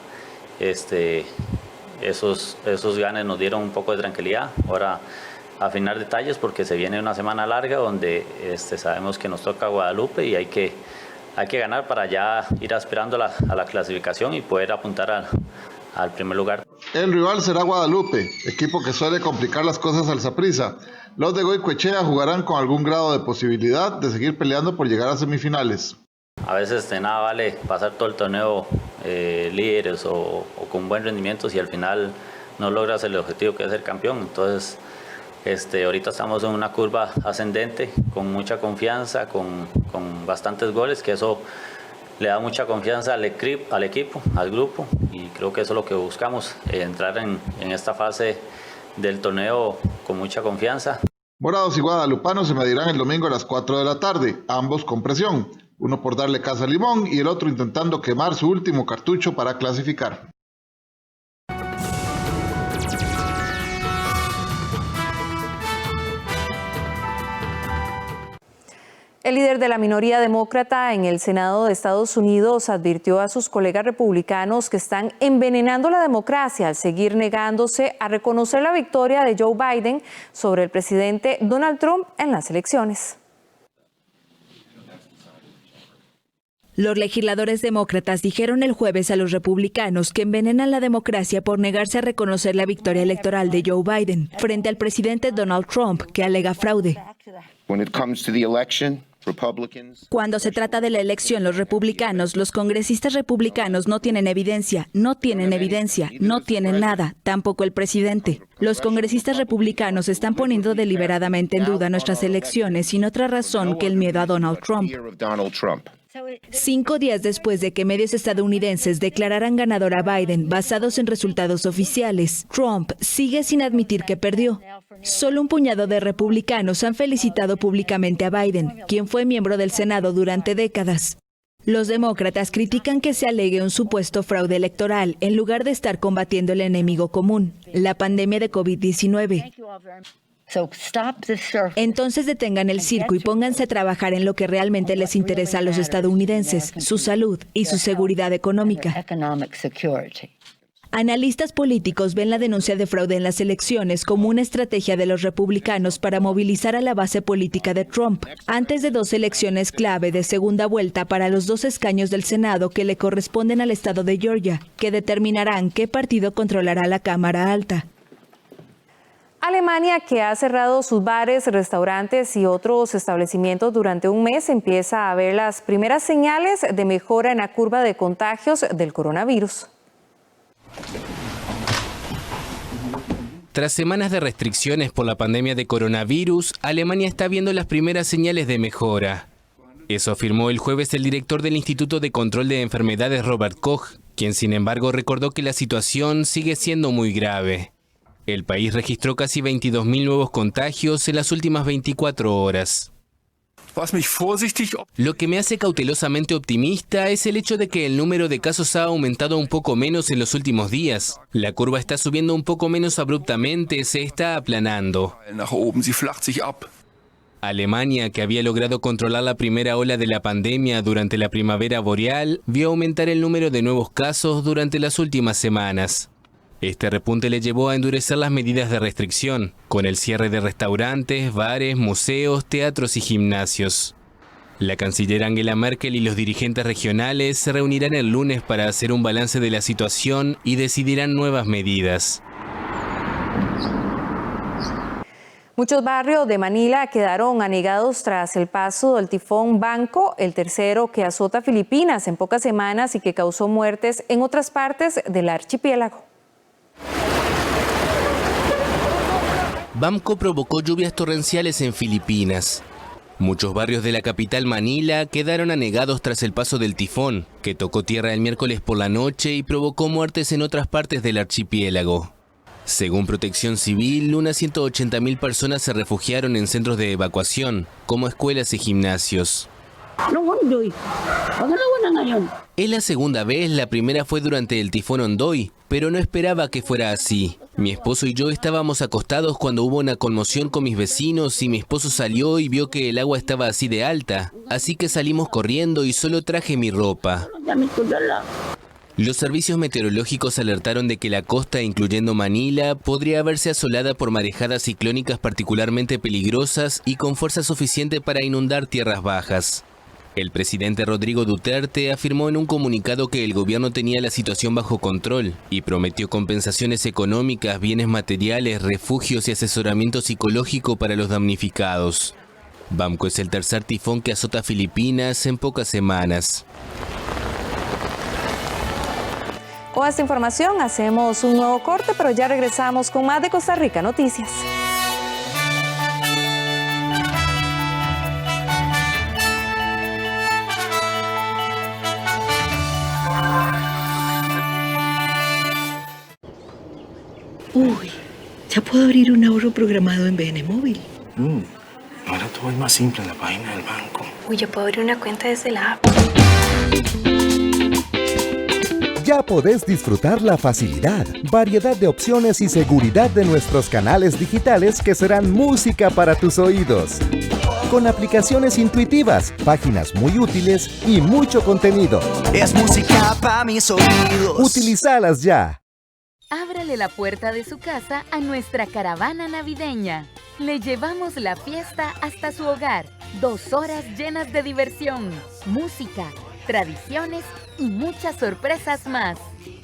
esos ganes nos dieron un poco de tranquilidad. Ahora afinar detalles porque se viene una semana larga donde sabemos que nos toca Guadalupe y hay que ganar para ya ir aspirando a la clasificación y poder apuntar al primer lugar. El rival será Guadalupe, equipo que suele complicar las cosas al Saprissa. Los de Goicoechea jugarán con algún grado de posibilidad de seguir peleando por llegar a semifinales. A veces de nada vale pasar todo el torneo líderes o con buen rendimiento si al final no logras el objetivo que es ser campeón. Entonces ahorita estamos en una curva ascendente con mucha confianza, con bastantes goles, que eso le da mucha confianza al equipo, al grupo, y creo que eso es lo que buscamos, entrar en esta fase del torneo con mucha confianza. Morados y guadalupanos se medirán el domingo a las 4 de la tarde, ambos con presión, uno por darle casa a Limón y el otro intentando quemar su último cartucho para clasificar. El líder de la minoría demócrata en el Senado de Estados Unidos advirtió a sus colegas republicanos que están envenenando la democracia al seguir negándose a reconocer la victoria de Joe Biden sobre el presidente Donald Trump en las elecciones. Los legisladores demócratas dijeron el jueves a los republicanos que envenenan la democracia por negarse a reconocer la victoria electoral de Joe Biden frente al presidente Donald Trump, que alega fraude. Cuando se trata de la elección, los republicanos, los congresistas republicanos no tienen evidencia, no tienen nada, tampoco el presidente. Los congresistas republicanos están poniendo deliberadamente en duda nuestras elecciones sin otra razón que el miedo a Donald Trump. 5 días después de que medios estadounidenses declararan ganador a Biden basados en resultados oficiales, Trump sigue sin admitir que perdió. Solo un puñado de republicanos han felicitado públicamente a Biden, quien fue miembro del Senado durante décadas. Los demócratas critican que se alegue un supuesto fraude electoral en lugar de estar combatiendo el enemigo común, la pandemia de COVID-19. Entonces detengan el circo y pónganse a trabajar en lo que realmente les interesa a los estadounidenses, su salud y su seguridad económica. Analistas políticos ven la denuncia de fraude en las elecciones como una estrategia de los republicanos para movilizar a la base política de Trump, antes de 2 elecciones clave de segunda vuelta para los 2 escaños del Senado que le corresponden al estado de Georgia, que determinarán qué partido controlará la Cámara Alta. Alemania, que ha cerrado sus bares, restaurantes y otros establecimientos durante un mes, empieza a ver las primeras señales de mejora en la curva de contagios del coronavirus. Tras semanas de restricciones por la pandemia de coronavirus, Alemania está viendo las primeras señales de mejora. Eso afirmó el jueves el director del Instituto de Control de Enfermedades, Robert Koch, quien sin embargo recordó que la situación sigue siendo muy grave. El país registró casi 22.000 nuevos contagios en las últimas 24 horas. Lo que me hace cautelosamente optimista es el hecho de que el número de casos ha aumentado un poco menos en los últimos días. La curva está subiendo un poco menos abruptamente, se está aplanando. Alemania, que había logrado controlar la primera ola de la pandemia durante la primavera boreal, vio aumentar el número de nuevos casos durante las últimas semanas. Este repunte le llevó a endurecer las medidas de restricción, con el cierre de restaurantes, bares, museos, teatros y gimnasios. La canciller Angela Merkel y los dirigentes regionales se reunirán el lunes para hacer un balance de la situación y decidirán nuevas medidas. Muchos barrios de Manila quedaron anegados tras el paso del tifón Banco, el tercero que azota Filipinas en pocas semanas y que causó muertes en otras partes del archipiélago. Banco provocó lluvias torrenciales en Filipinas. Muchos barrios de la capital Manila quedaron anegados tras el paso del tifón, que tocó tierra el miércoles por la noche y provocó muertes en otras partes del archipiélago. Según Protección Civil, unas 180.000 personas se refugiaron en centros de evacuación, como escuelas y gimnasios. Es la segunda vez, la primera fue durante el tifón Ondoy, pero no esperaba que fuera así. Mi esposo y yo estábamos acostados cuando hubo una conmoción con mis vecinos y mi esposo salió y vio que el agua estaba así de alta, así que salimos corriendo y solo traje mi ropa. Los servicios meteorológicos alertaron de que la costa, incluyendo Manila, podría verse asolada por marejadas ciclónicas particularmente peligrosas y con fuerza suficiente para inundar tierras bajas. El presidente Rodrigo Duterte afirmó en un comunicado que el gobierno tenía la situación bajo control y prometió compensaciones económicas, bienes materiales, refugios y asesoramiento psicológico para los damnificados. Banco es el tercer tifón que azota Filipinas en pocas semanas. Con esta información hacemos un nuevo corte, pero ya regresamos con más de Costa Rica Noticias. Uy, ya puedo abrir un ahorro programado en BN Móvil. Ahora todo es más simple en la página del banco. Uy, yo puedo abrir una cuenta desde la app. Ya podés disfrutar la facilidad, variedad de opciones y seguridad de nuestros canales digitales que serán música para tus oídos. Con aplicaciones intuitivas, páginas muy útiles y mucho contenido. Es música para mis oídos. Utilizalas ya. Ábrale la puerta de su casa a nuestra caravana navideña. Le llevamos la fiesta hasta su hogar. 2 horas llenas de diversión, música, tradiciones y muchas sorpresas más.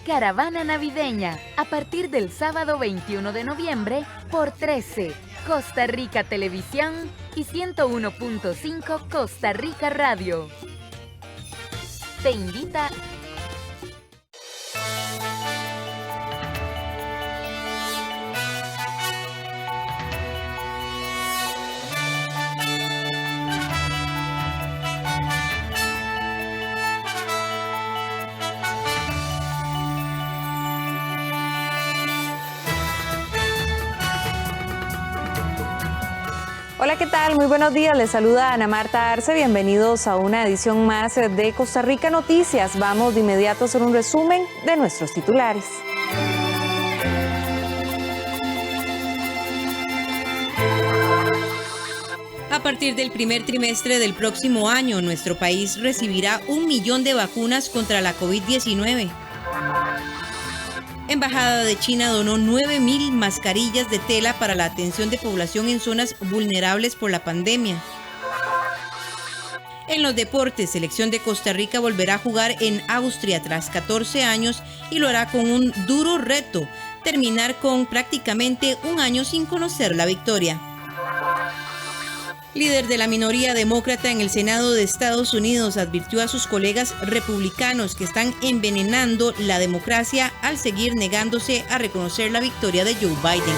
Caravana navideña, a partir del sábado 21 de noviembre por 13, Costa Rica Televisión y 101.5 Costa Rica Radio. Te invita. Hola, ¿qué tal? Muy buenos días. Les saluda Ana Marta Arce. Bienvenidos a una edición más de Costa Rica Noticias. Vamos de inmediato a hacer un resumen de nuestros titulares. A partir del primer trimestre del próximo año, nuestro país recibirá 1 millón de vacunas contra la COVID-19. Embajada de China donó 9.000 mascarillas de tela para la atención de población en zonas vulnerables por la pandemia. En los deportes, selección de Costa Rica volverá a jugar en Austria tras 14 años y lo hará con un duro reto, terminar con prácticamente un año sin conocer la victoria. Líder de la minoría demócrata en el Senado de Estados Unidos advirtió a sus colegas republicanos que están envenenando la democracia al seguir negándose a reconocer la victoria de Joe Biden.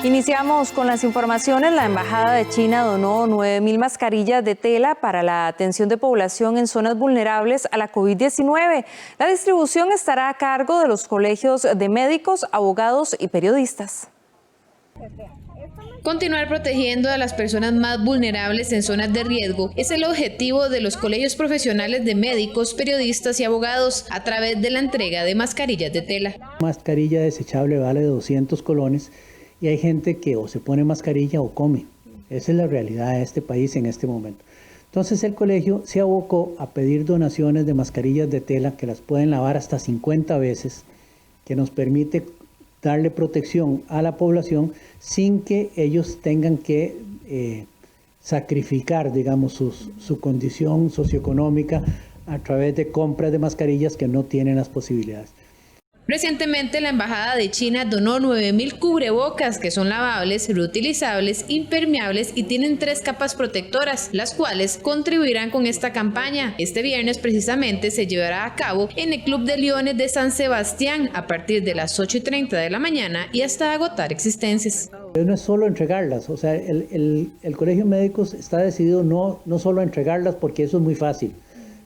Iniciamos con las informaciones. La Embajada de China donó 9.000 mascarillas de tela para la atención de población en zonas vulnerables a la COVID-19. La distribución estará a cargo de los colegios de médicos, abogados y periodistas. Continuar protegiendo a las personas más vulnerables en zonas de riesgo es el objetivo de los colegios profesionales de médicos, periodistas y abogados a través de la entrega de mascarillas de tela. Mascarilla desechable vale 200 colones. Y hay gente que o se pone mascarilla o come. Esa es la realidad de este país en este momento. Entonces el colegio se abocó a pedir donaciones de mascarillas de tela que las pueden lavar hasta 50 veces, que nos permite darle protección a la población sin que ellos tengan que sacrificar, digamos, su condición socioeconómica a través de compras de mascarillas que no tienen las posibilidades. Recientemente la Embajada de China donó 9.000 cubrebocas que son lavables, reutilizables, impermeables y tienen 3 capas protectoras, las cuales contribuirán con esta campaña. Este viernes precisamente se llevará a cabo en el Club de Leones de San Sebastián a partir de las 8:30 de la mañana y hasta agotar existencias. No es solo entregarlas, o sea, el Colegio de Médicos está decidido no solo a entregarlas porque eso es muy fácil.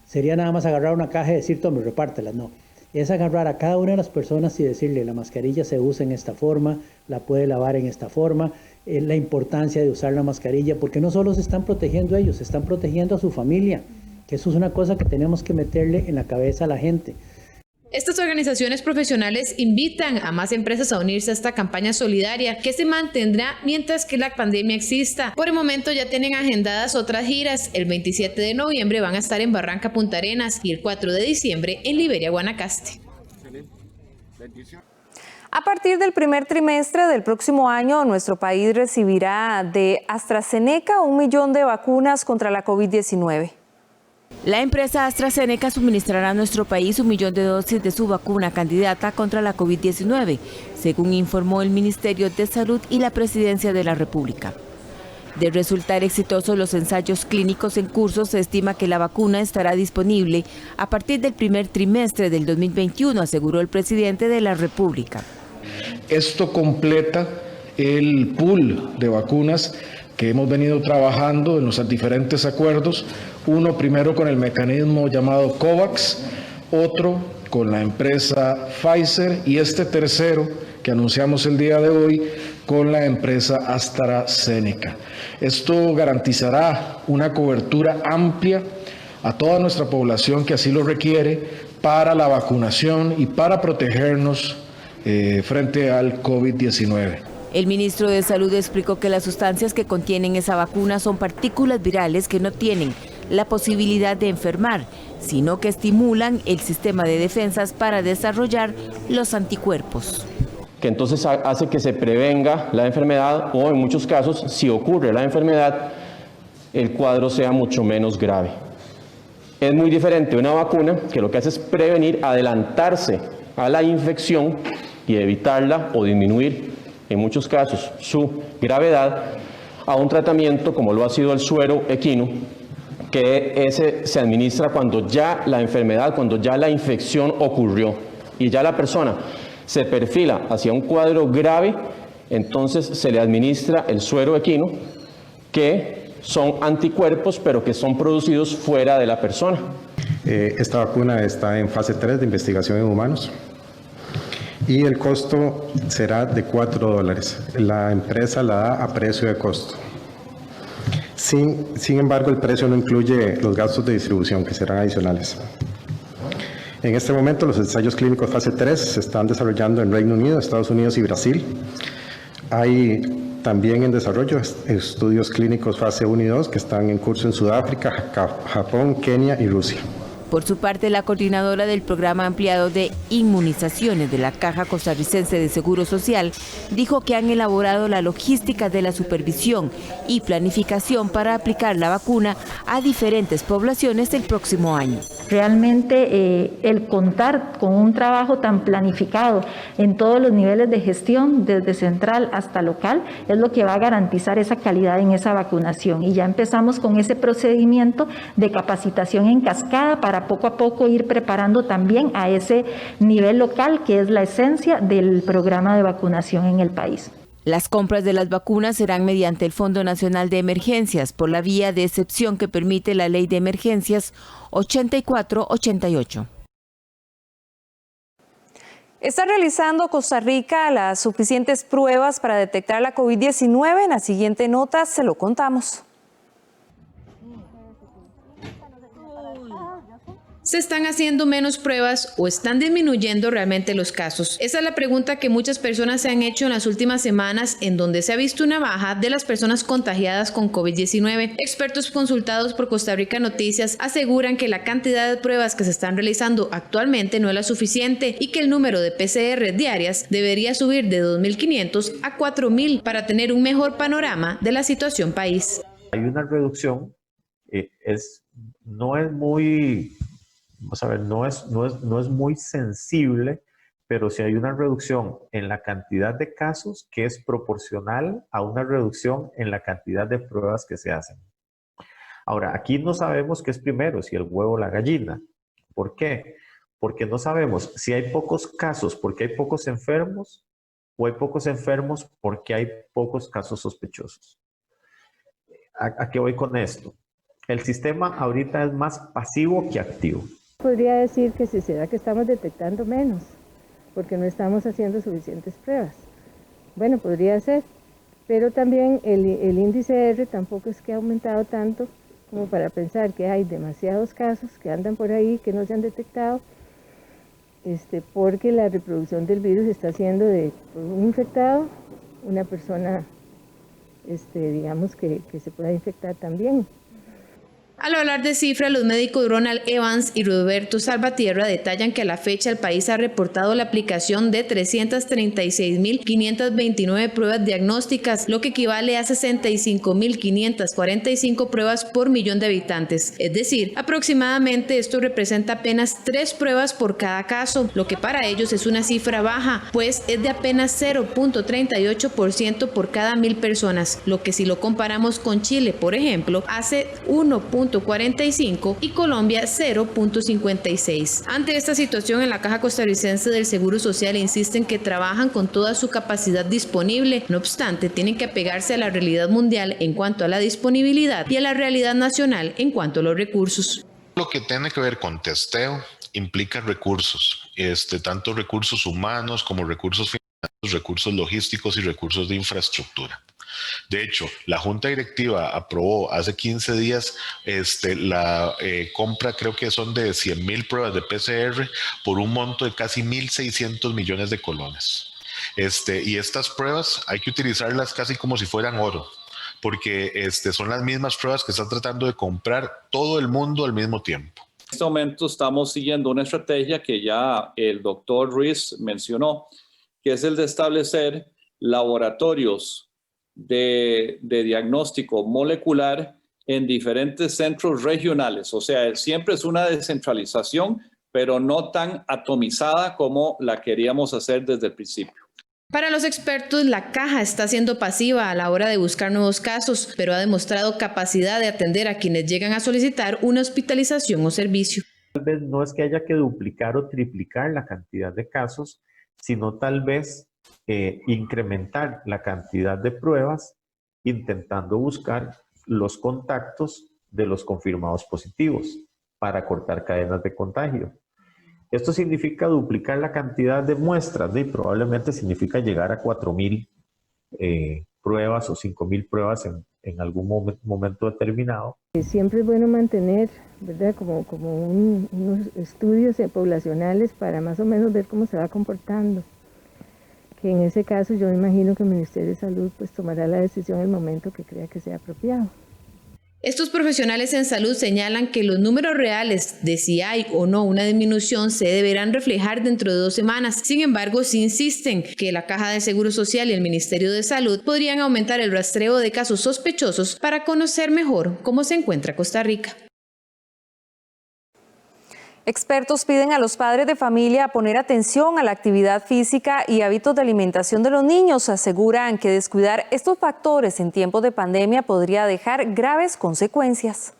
Sería nada más agarrar una caja y decir, tome, repártelas, no. Es agarrar a cada una de las personas y decirle la mascarilla se usa en esta forma, la puede lavar en esta forma, la importancia de usar la mascarilla, porque no solo se están protegiendo ellos, se están protegiendo a su familia, que eso es una cosa que tenemos que meterle en la cabeza a la gente. Estas organizaciones profesionales invitan a más empresas a unirse a esta campaña solidaria que se mantendrá mientras que la pandemia exista. Por el momento ya tienen agendadas otras giras. El 27 de noviembre van a estar en Barranca Punta Arenas y el 4 de diciembre en Liberia, Guanacaste. A partir del primer trimestre del próximo año, nuestro país recibirá de AstraZeneca 1 millón de vacunas contra la COVID-19. La empresa AstraZeneca suministrará a nuestro país 1 millón de dosis de su vacuna candidata contra la COVID-19, según informó el Ministerio de Salud y la Presidencia de la República. De resultar exitosos los ensayos clínicos en curso, se estima que la vacuna estará disponible a partir del primer trimestre del 2021, aseguró el presidente de la República. Esto completa el pool de vacunas que hemos venido trabajando en los diferentes acuerdos, uno primero con el mecanismo llamado COVAX, otro con la empresa Pfizer y este tercero que anunciamos el día de hoy con la empresa AstraZeneca. Esto garantizará una cobertura amplia a toda nuestra población que así lo requiere para la vacunación y para protegernos frente al COVID-19. El ministro de Salud explicó que las sustancias que contienen esa vacuna son partículas virales que no tienen la posibilidad de enfermar, sino que estimulan el sistema de defensas para desarrollar los anticuerpos. Que entonces hace que se prevenga la enfermedad o en muchos casos, si ocurre la enfermedad, el cuadro sea mucho menos grave. Es muy diferente una vacuna que lo que hace es prevenir, adelantarse a la infección y evitarla o disminuir en muchos casos su gravedad, a un tratamiento como lo ha sido el suero equino, que ese se administra cuando ya la enfermedad, cuando ya la infección ocurrió y ya la persona se perfila hacia un cuadro grave, entonces se le administra el suero equino, que son anticuerpos pero que son producidos fuera de la persona. Esta vacuna está en fase 3 de investigación en humanos. y el costo será de $4. La empresa la da a precio de costo. Sin embargo, el precio no incluye los gastos de distribución, que serán adicionales. En este momento, los ensayos clínicos fase 3 se están desarrollando en Reino Unido, Estados Unidos y Brasil. Hay también en desarrollo estudios clínicos fase 1 y 2 que están en curso en Sudáfrica, Japón, Kenia y Rusia. Por su parte, la coordinadora del programa ampliado de inmunizaciones de la Caja Costarricense de Seguro Social dijo que han elaborado la logística de la supervisión y planificación para aplicar la vacuna a diferentes poblaciones el próximo año. Realmente el contar con un trabajo tan planificado en todos los niveles de gestión, desde central hasta local, es lo que va a garantizar esa calidad en esa vacunación. Y ya empezamos con ese procedimiento de capacitación en cascada para poco a poco ir preparando también a ese nivel local, que es la esencia del programa de vacunación en el país. Las compras de las vacunas serán mediante el Fondo Nacional de Emergencias por la vía de excepción que permite la Ley de Emergencias 8488. ¿Está realizando Costa Rica las suficientes pruebas para detectar la COVID-19? En la siguiente nota se lo contamos. ¿Se están haciendo menos pruebas o están disminuyendo realmente los casos? Esa es la pregunta que muchas personas se han hecho en las últimas semanas, en donde se ha visto una baja de las personas contagiadas con COVID-19. Expertos consultados por Costa Rica Noticias aseguran que la cantidad de pruebas que se están realizando actualmente no es la suficiente y que el número de PCR diarias debería subir de 2.500 a 4.000 para tener un mejor panorama de la situación país. Hay una reducción, no es muy... Vamos a ver, no es muy sensible, pero sí hay una reducción en la cantidad de casos que es proporcional a una reducción en la cantidad de pruebas que se hacen. Ahora, aquí no sabemos qué es primero, si el huevo o la gallina. ¿Por qué? Porque no sabemos si hay pocos casos porque hay pocos enfermos o hay pocos enfermos porque hay pocos casos sospechosos. ¿A qué voy con esto? El sistema ahorita es más pasivo que activo. Podría decir que sí, será que estamos detectando menos, porque no estamos haciendo suficientes pruebas. Bueno, podría ser, pero también el índice R tampoco es que ha aumentado tanto como para pensar que hay demasiados casos que andan por ahí que no se han detectado, porque la reproducción del virus está haciendo de un infectado una persona, digamos que se pueda infectar también. Al hablar de cifras, los médicos Ronald Evans y Roberto Salvatierra detallan que a la fecha el país ha reportado la aplicación de 336.529 pruebas diagnósticas, lo que equivale a 65.545 pruebas por millón de habitantes. Es decir, aproximadamente esto representa apenas 3 pruebas por cada caso, lo que para ellos es una cifra baja, pues es de apenas 0.38% por cada 1.000 personas, lo que si lo comparamos con Chile, por ejemplo, hace 1.45 y Colombia 0.56. Ante esta situación, en la Caja Costarricense del Seguro Social insisten que trabajan con toda su capacidad disponible. No obstante, tienen que apegarse a la realidad mundial en cuanto a la disponibilidad y a la realidad nacional en cuanto a los recursos. Lo que tiene que ver con testeo implica recursos, tanto recursos humanos como recursos financieros, recursos logísticos y recursos de infraestructura. De hecho, la Junta Directiva aprobó hace 15 días la compra, creo que son de 100.000 pruebas de PCR por un monto de casi 1.600 millones de colones. Y estas pruebas hay que utilizarlas casi como si fueran oro, porque son las mismas pruebas que están tratando de comprar todo el mundo al mismo tiempo. En este momento estamos siguiendo una estrategia que ya el doctor Ruiz mencionó, que es el de establecer laboratorios de diagnóstico molecular en diferentes centros regionales. O sea, siempre es una descentralización, pero no tan atomizada como la queríamos hacer desde el principio. Para los expertos, la caja está siendo pasiva a la hora de buscar nuevos casos, pero ha demostrado capacidad de atender a quienes llegan a solicitar una hospitalización o servicio. Tal vez no es que haya que duplicar o triplicar la cantidad de casos, sino tal vez incrementar la cantidad de pruebas intentando buscar los contactos de los confirmados positivos para cortar cadenas de contagio. ¿Esto significa duplicar la cantidad de muestras? Probablemente significa llegar a 4.000 pruebas o 5.000 pruebas en algún momento determinado. Siempre es bueno mantener, ¿verdad?, como unos estudios poblacionales para más o menos ver cómo se va comportando. Que en ese caso yo me imagino que el Ministerio de Salud pues tomará la decisión en el momento que crea que sea apropiado. Estos profesionales en salud señalan que los números reales de si hay o no una disminución se deberán reflejar dentro de 2 semanas. Sin embargo, sí insisten que la Caja de Seguro Social y el Ministerio de Salud podrían aumentar el rastreo de casos sospechosos para conocer mejor cómo se encuentra Costa Rica. Expertos piden a los padres de familia poner atención a la actividad física y hábitos de alimentación de los niños. Aseguran que descuidar estos factores en tiempos de pandemia podría dejar graves consecuencias.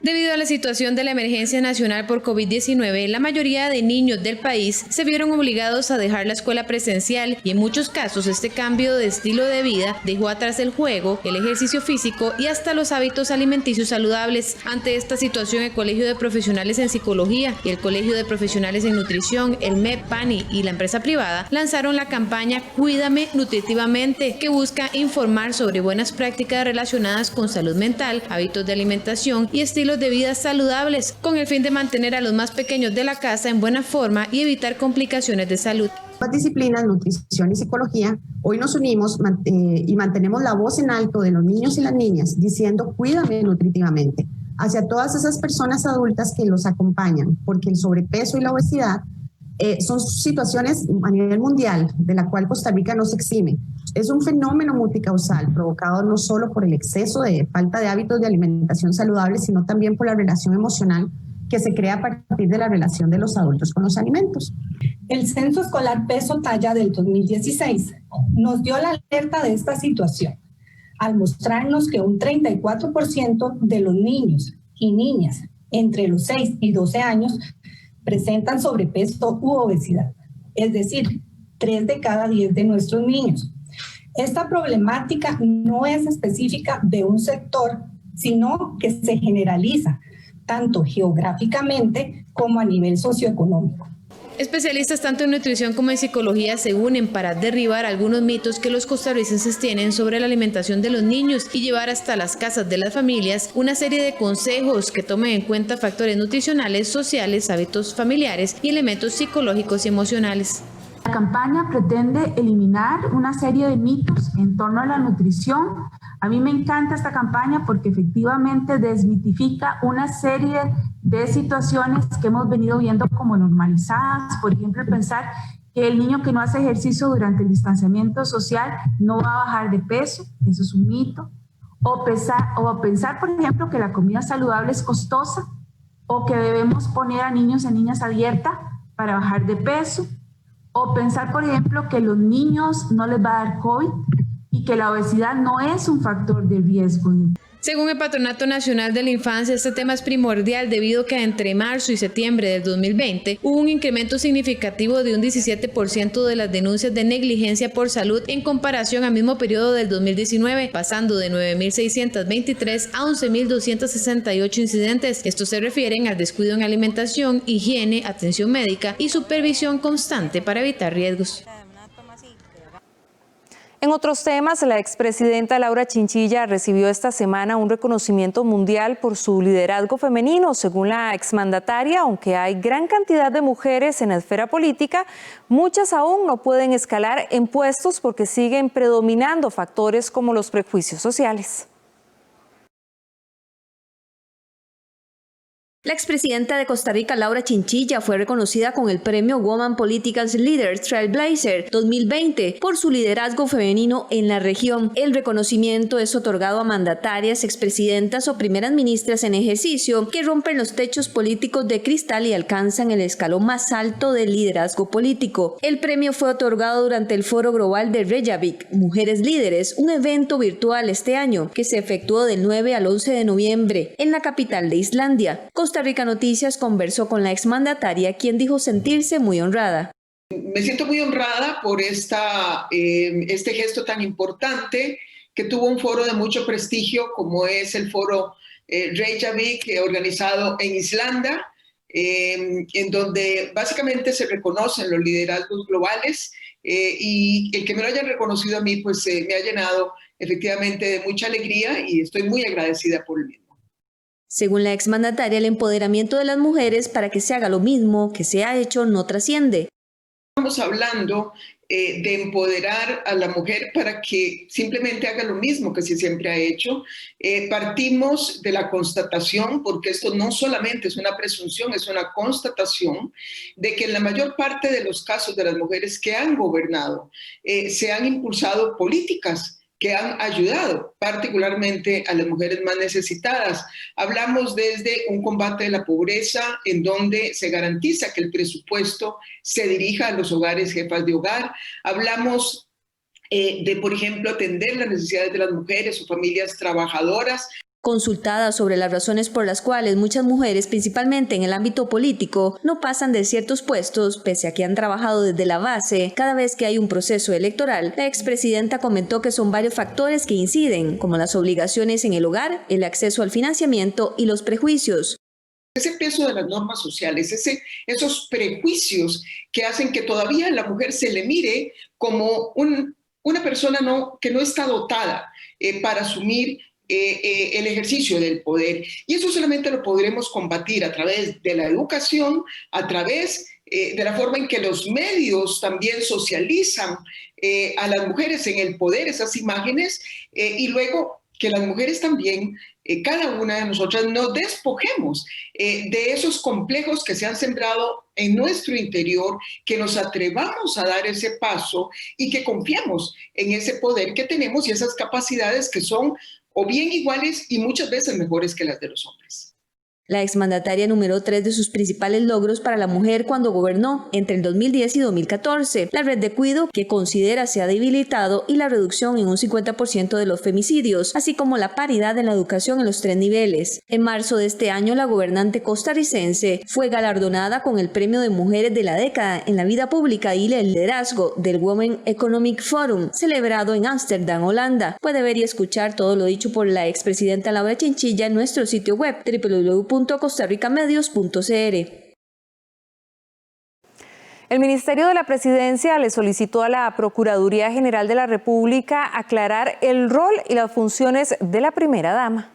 Debido a la situación de la emergencia nacional por COVID-19, la mayoría de niños del país se vieron obligados a dejar la escuela presencial y en muchos casos este cambio de estilo de vida dejó atrás el juego, el ejercicio físico y hasta los hábitos alimenticios saludables. Ante esta situación, el Colegio de Profesionales en Psicología y el Colegio de Profesionales en Nutrición, el MEP, PANI y la empresa privada lanzaron la campaña Cuídame Nutritivamente, que busca informar sobre buenas prácticas relacionadas con salud mental, hábitos de alimentación y estilos de vida saludables, con el fin de mantener a los más pequeños de la casa en buena forma y evitar complicaciones de salud. Las disciplinas, nutrición y psicología, hoy nos unimos y mantenemos la voz en alto de los niños y las niñas diciendo cuídame nutritivamente hacia todas esas personas adultas que los acompañan, porque el sobrepeso y la obesidad son situaciones a nivel mundial de la cual Costa Rica no se exime. Es un fenómeno multicausal provocado no solo por el exceso de falta de hábitos de alimentación saludable, sino también por la relación emocional que se crea a partir de la relación de los adultos con los alimentos. El Censo Escolar Peso Talla del 2016 nos dio la alerta de esta situación, al mostrarnos que un 34% de los niños y niñas entre los 6 y 12 años presentan sobrepeso u obesidad, es decir, 3 de cada 10 de nuestros niños. Esta problemática no es específica de un sector, sino que se generaliza tanto geográficamente como a nivel socioeconómico. Especialistas tanto en nutrición como en psicología se unen para derribar algunos mitos que los costarricenses tienen sobre la alimentación de los niños y llevar hasta las casas de las familias una serie de consejos que tomen en cuenta factores nutricionales, sociales, hábitos familiares y elementos psicológicos y emocionales. La campaña pretende eliminar una serie de mitos en torno a la nutrición. A mí me encanta esta campaña porque efectivamente desmitifica una serie de situaciones que hemos venido viendo como normalizadas. Por ejemplo, pensar que el niño que no hace ejercicio durante el distanciamiento social no va a bajar de peso, eso es un mito. O pensar, por ejemplo, que la comida saludable es costosa o que debemos poner a niños y niñas a dieta para bajar de peso. O pensar, por ejemplo, que los niños no les va a dar COVID y que la obesidad no es un factor de riesgo. Según el Patronato Nacional de la Infancia, este tema es primordial debido a que entre marzo y septiembre del 2020 hubo un incremento significativo de un 17% de las denuncias de negligencia por salud en comparación al mismo periodo del 2019, pasando de 9.623 a 11.268 incidentes. Estos se refieren al descuido en alimentación, higiene, atención médica y supervisión constante para evitar riesgos. En otros temas, la expresidenta Laura Chinchilla recibió esta semana un reconocimiento mundial por su liderazgo femenino. Según la exmandataria, aunque hay gran cantidad de mujeres en la esfera política, muchas aún no pueden escalar en puestos porque siguen predominando factores como los prejuicios sociales. La expresidenta de Costa Rica, Laura Chinchilla, fue reconocida con el premio Women Political Leaders Trailblazer 2020 por su liderazgo femenino en la región. El reconocimiento es otorgado a mandatarias, expresidentas o primeras ministras en ejercicio que rompen los techos políticos de cristal y alcanzan el escalón más alto del liderazgo político. El premio fue otorgado durante el Foro Global de Reykjavik, Mujeres Líderes, un evento virtual este año que se efectuó del 9 al 11 de noviembre en la capital de Islandia. Costa Rica Noticias conversó con la exmandataria, quien dijo sentirse muy honrada. Me siento muy honrada por este gesto tan importante que tuvo un foro de mucho prestigio como es el foro Reykjavik organizado en Islandia. en donde básicamente se reconocen los liderazgos globales y el que me lo hayan reconocido a mí, pues me ha llenado efectivamente de mucha alegría y estoy muy agradecida por el mismo. Según la exmandataria, el empoderamiento de las mujeres para que se haga lo mismo que se ha hecho no trasciende. Estamos hablando de empoderar a la mujer para que simplemente haga lo mismo que siempre ha hecho. Partimos de la constatación, porque esto no solamente es una presunción, es una constatación, de que en la mayor parte de los casos de las mujeres que han gobernado, se han impulsado políticas que han ayudado particularmente a las mujeres más necesitadas. Hablamos desde un combate de la pobreza en donde se garantiza que el presupuesto se dirija a los hogares jefas de hogar. Hablamos de, por ejemplo, atender las necesidades de las mujeres o familias trabajadoras. Consultada sobre las razones por las cuales muchas mujeres, principalmente en el ámbito político, no pasan de ciertos puestos, pese a que han trabajado desde la base, cada vez que hay un proceso electoral, la expresidenta comentó que son varios factores que inciden, como las obligaciones en el hogar, el acceso al financiamiento y los prejuicios. Ese peso de las normas sociales, esos prejuicios que hacen que todavía a la mujer se le mire como una persona que no está dotada para asumir el ejercicio del poder. Y eso solamente lo podremos combatir a través de la educación, a través de la forma en que los medios también socializan a las mujeres en el poder, esas imágenes, y luego que las mujeres también, cada una de nosotras, nos despojemos de esos complejos que se han sembrado en nuestro interior, que nos atrevamos a dar ese paso y que confiemos en ese poder que tenemos y esas capacidades que son o bien iguales y muchas veces mejores que las de los hombres. La exmandataria enumeró 3 de sus principales logros para la mujer cuando gobernó entre el 2010 y 2014, la red de cuidado que considera se ha debilitado y la reducción en un 50% de los femicidios, así como la paridad en la educación en los 3 niveles. En marzo de este año, la gobernante costarricense fue galardonada con el Premio de Mujeres de la Década en la Vida Pública y el Liderazgo del Women Economic Forum, celebrado en Ámsterdam, Holanda. Puede ver y escuchar todo lo dicho por la expresidenta Laura Chinchilla en nuestro sitio web www.costarricamedios.cr. El Ministerio de la Presidencia le solicitó a la Procuraduría General de la República aclarar el rol y las funciones de la primera dama.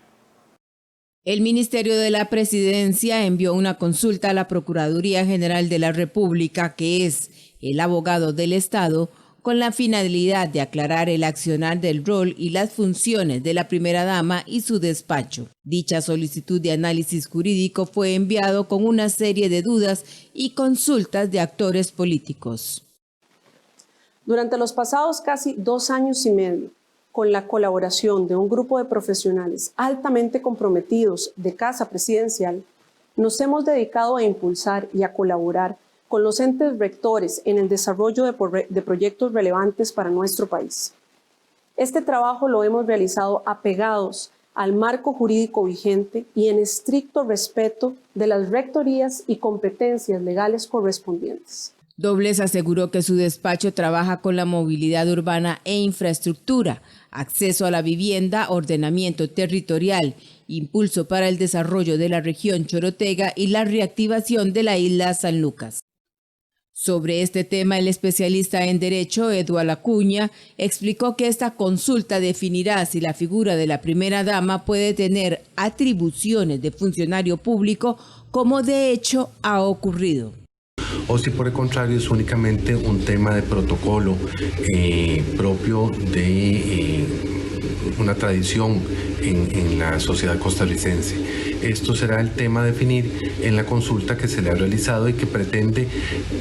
El Ministerio de la Presidencia envió una consulta a la Procuraduría General de la República, que es el abogado del Estado, con la finalidad de aclarar el accionar del rol y las funciones de la primera dama y su despacho. Dicha solicitud de análisis jurídico fue enviado con una serie de dudas y consultas de actores políticos. Durante los pasados casi 2 años y medio, con la colaboración de un grupo de profesionales altamente comprometidos de Casa Presidencial, nos hemos dedicado a impulsar y a colaborar con los entes rectores en el desarrollo de proyectos relevantes para nuestro país. Este trabajo lo hemos realizado apegados al marco jurídico vigente y en estricto respeto de las rectorías y competencias legales correspondientes. Dobles aseguró que su despacho trabaja con la movilidad urbana e infraestructura, acceso a la vivienda, ordenamiento territorial, impulso para el desarrollo de la región Chorotega y la reactivación de la isla San Lucas. Sobre este tema, el especialista en Derecho, Eduardo Acuña, explicó que esta consulta definirá si la figura de la primera dama puede tener atribuciones de funcionario público, como de hecho ha ocurrido. O si por el contrario es únicamente un tema de protocolo propio de una tradición en la sociedad costarricense. Esto será el tema a definir en la consulta que se le ha realizado y que pretende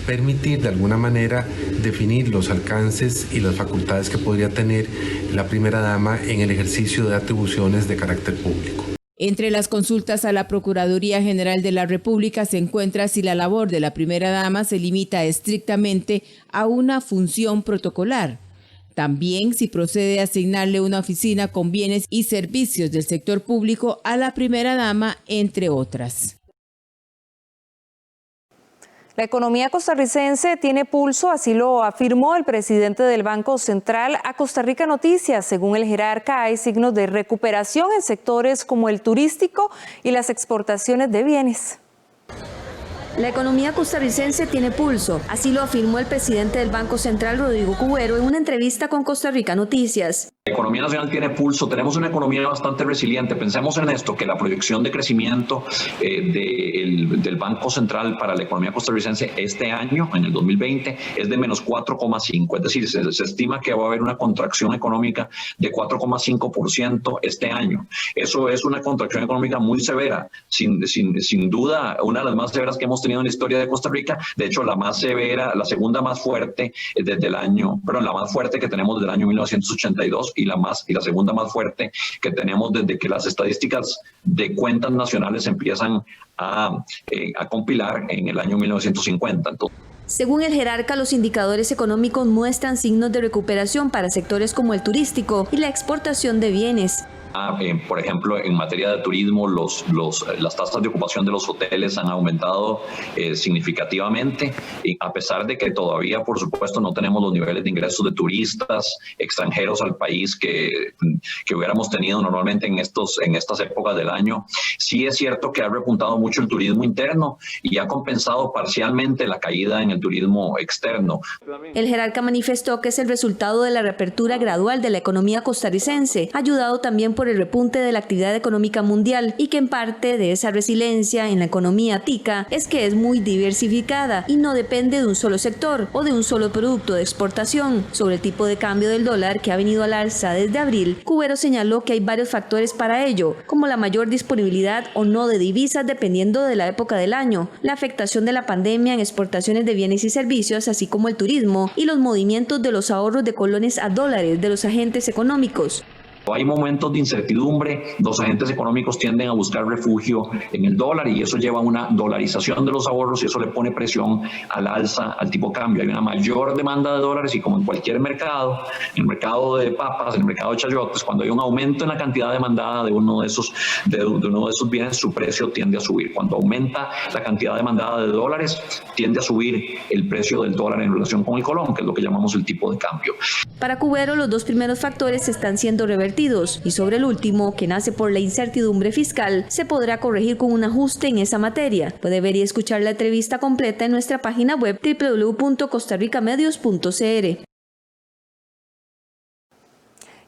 permitir de alguna manera definir los alcances y las facultades que podría tener la primera dama en el ejercicio de atribuciones de carácter público. Entre las consultas a la Procuraduría General de la República se encuentra si la labor de la primera dama se limita estrictamente a una función protocolar. También si procede a asignarle una oficina con bienes y servicios del sector público a la primera dama, entre otras. La economía costarricense tiene pulso, así lo afirmó el presidente del Banco Central a Costa Rica Noticias. Según el jerarca, hay signos de recuperación en sectores como el turístico y las exportaciones de bienes. La economía costarricense tiene pulso, así lo afirmó el presidente del Banco Central, Rodrigo Cubero, en una entrevista con Costa Rica Noticias. La economía nacional tiene pulso, tenemos una economía bastante resiliente. Pensemos en esto, que la proyección de crecimiento del Banco Central para la economía costarricense este año, en el 2020, es de menos 4,5. Es decir, se estima que va a haber una contracción económica de 4,5% este año. Eso es una contracción económica muy severa, sin duda una de las más severas que hemos tenido en la historia de Costa Rica. De hecho, la más severa, la segunda más fuerte desde el año, la más fuerte que tenemos desde el año 1982 y la segunda más fuerte que tenemos desde que las estadísticas de cuentas nacionales empiezan a compilar en el año 1950. Según el jerarca, los indicadores económicos muestran signos de recuperación para sectores como el turístico y la exportación de bienes. Por ejemplo, en materia de turismo, las tasas de ocupación de los hoteles han aumentado significativamente, y a pesar de que todavía, por supuesto, no tenemos los niveles de ingresos de turistas extranjeros al país que hubiéramos tenido normalmente en estas épocas del año. Sí es cierto que ha repuntado mucho el turismo interno y ha compensado parcialmente la caída en el turismo externo. El jerarca manifestó que es el resultado de la reapertura gradual de la economía costarricense, ayudado también por el repunte de la actividad económica mundial, y que en parte de esa resiliencia en la economía tica es que es muy diversificada y no depende de un solo sector o de un solo producto de exportación. Sobre el tipo de cambio del dólar, que ha venido al alza desde abril, Cubero señaló que hay varios factores para ello, como la mayor disponibilidad o no de divisas dependiendo de la época del año, la afectación de la pandemia en exportaciones de bienes y servicios, así como el turismo y los movimientos de los ahorros de colones a dólares de los agentes económicos. Hay momentos de incertidumbre, los agentes económicos tienden a buscar refugio en el dólar y eso lleva a una dolarización de los ahorros y eso le pone presión al alza, al tipo de cambio. Hay una mayor demanda de dólares y, como en cualquier mercado, en el mercado de papas, en el mercado de chayotes, cuando hay un aumento en la cantidad demandada de uno de esos bienes, su precio tiende a subir. Cuando aumenta la cantidad demandada de dólares, tiende a subir el precio del dólar en relación con el colón, que es lo que llamamos el tipo de cambio. Para Cubero, los dos primeros factores están siendo revertidos, y sobre el último, que nace por la incertidumbre fiscal, se podrá corregir con un ajuste en esa materia. Puede ver y escuchar la entrevista completa en nuestra página web www.costarricamedios.cr.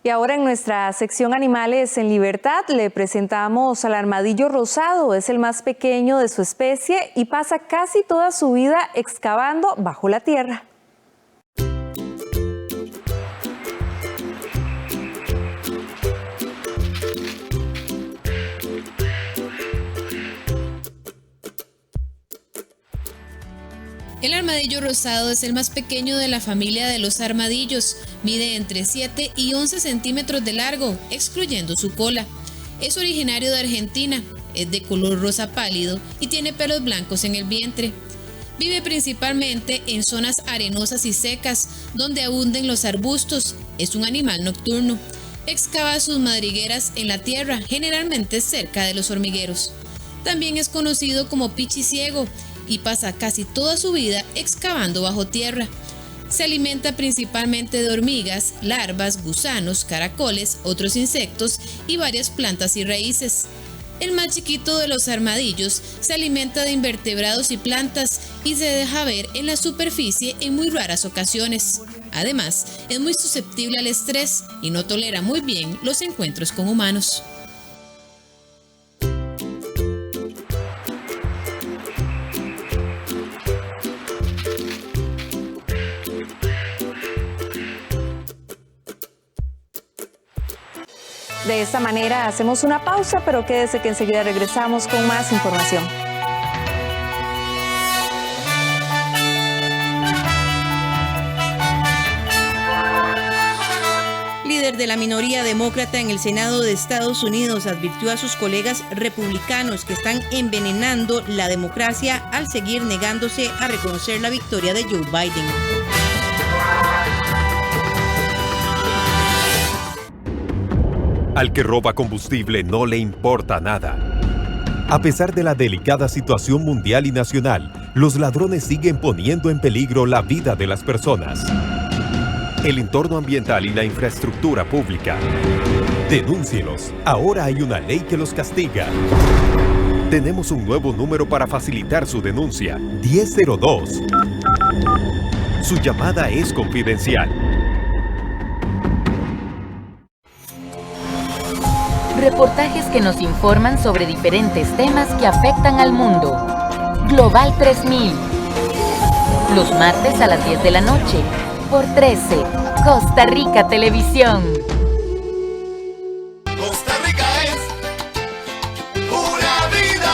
Y ahora en nuestra sección Animales en Libertad le presentamos al armadillo rosado. Es el más pequeño de su especie y pasa casi toda su vida excavando bajo la tierra. El armadillo rosado es el más pequeño de la familia de los armadillos. Mide entre 7 y 11 centímetros de largo, excluyendo su cola. Es originario de Argentina, es de color rosa pálido y tiene pelos blancos en el vientre. Vive principalmente en zonas arenosas y secas, donde abunden los arbustos. Es un animal nocturno. Excava sus madrigueras en la tierra, generalmente cerca de los hormigueros. También es conocido como pichiciego y pasa casi toda su vida excavando bajo tierra. Se alimenta principalmente de hormigas, larvas, gusanos, caracoles, otros insectos y varias plantas y raíces. El más chiquito de los armadillos se alimenta de invertebrados y plantas y se deja ver en la superficie en muy raras ocasiones. Además, es muy susceptible al estrés y no tolera muy bien los encuentros con humanos. De esta manera hacemos una pausa, pero quédese que enseguida regresamos con más información. Líder de la minoría demócrata en el Senado de Estados Unidos advirtió a sus colegas republicanos que están envenenando la democracia al seguir negándose a reconocer la victoria de Joe Biden. Al que roba combustible no le importa nada. A pesar de la delicada situación mundial y nacional, los ladrones siguen poniendo en peligro la vida de las personas, el entorno ambiental y la infraestructura pública. Denúncielos. Ahora hay una ley que los castiga. Tenemos un nuevo número para facilitar su denuncia, 1002. Su llamada es confidencial. Reportajes que nos informan sobre diferentes temas que afectan al mundo. Global 3000. Los martes a las 10 de la noche, por 13, Costa Rica Televisión. Costa Rica es pura vida.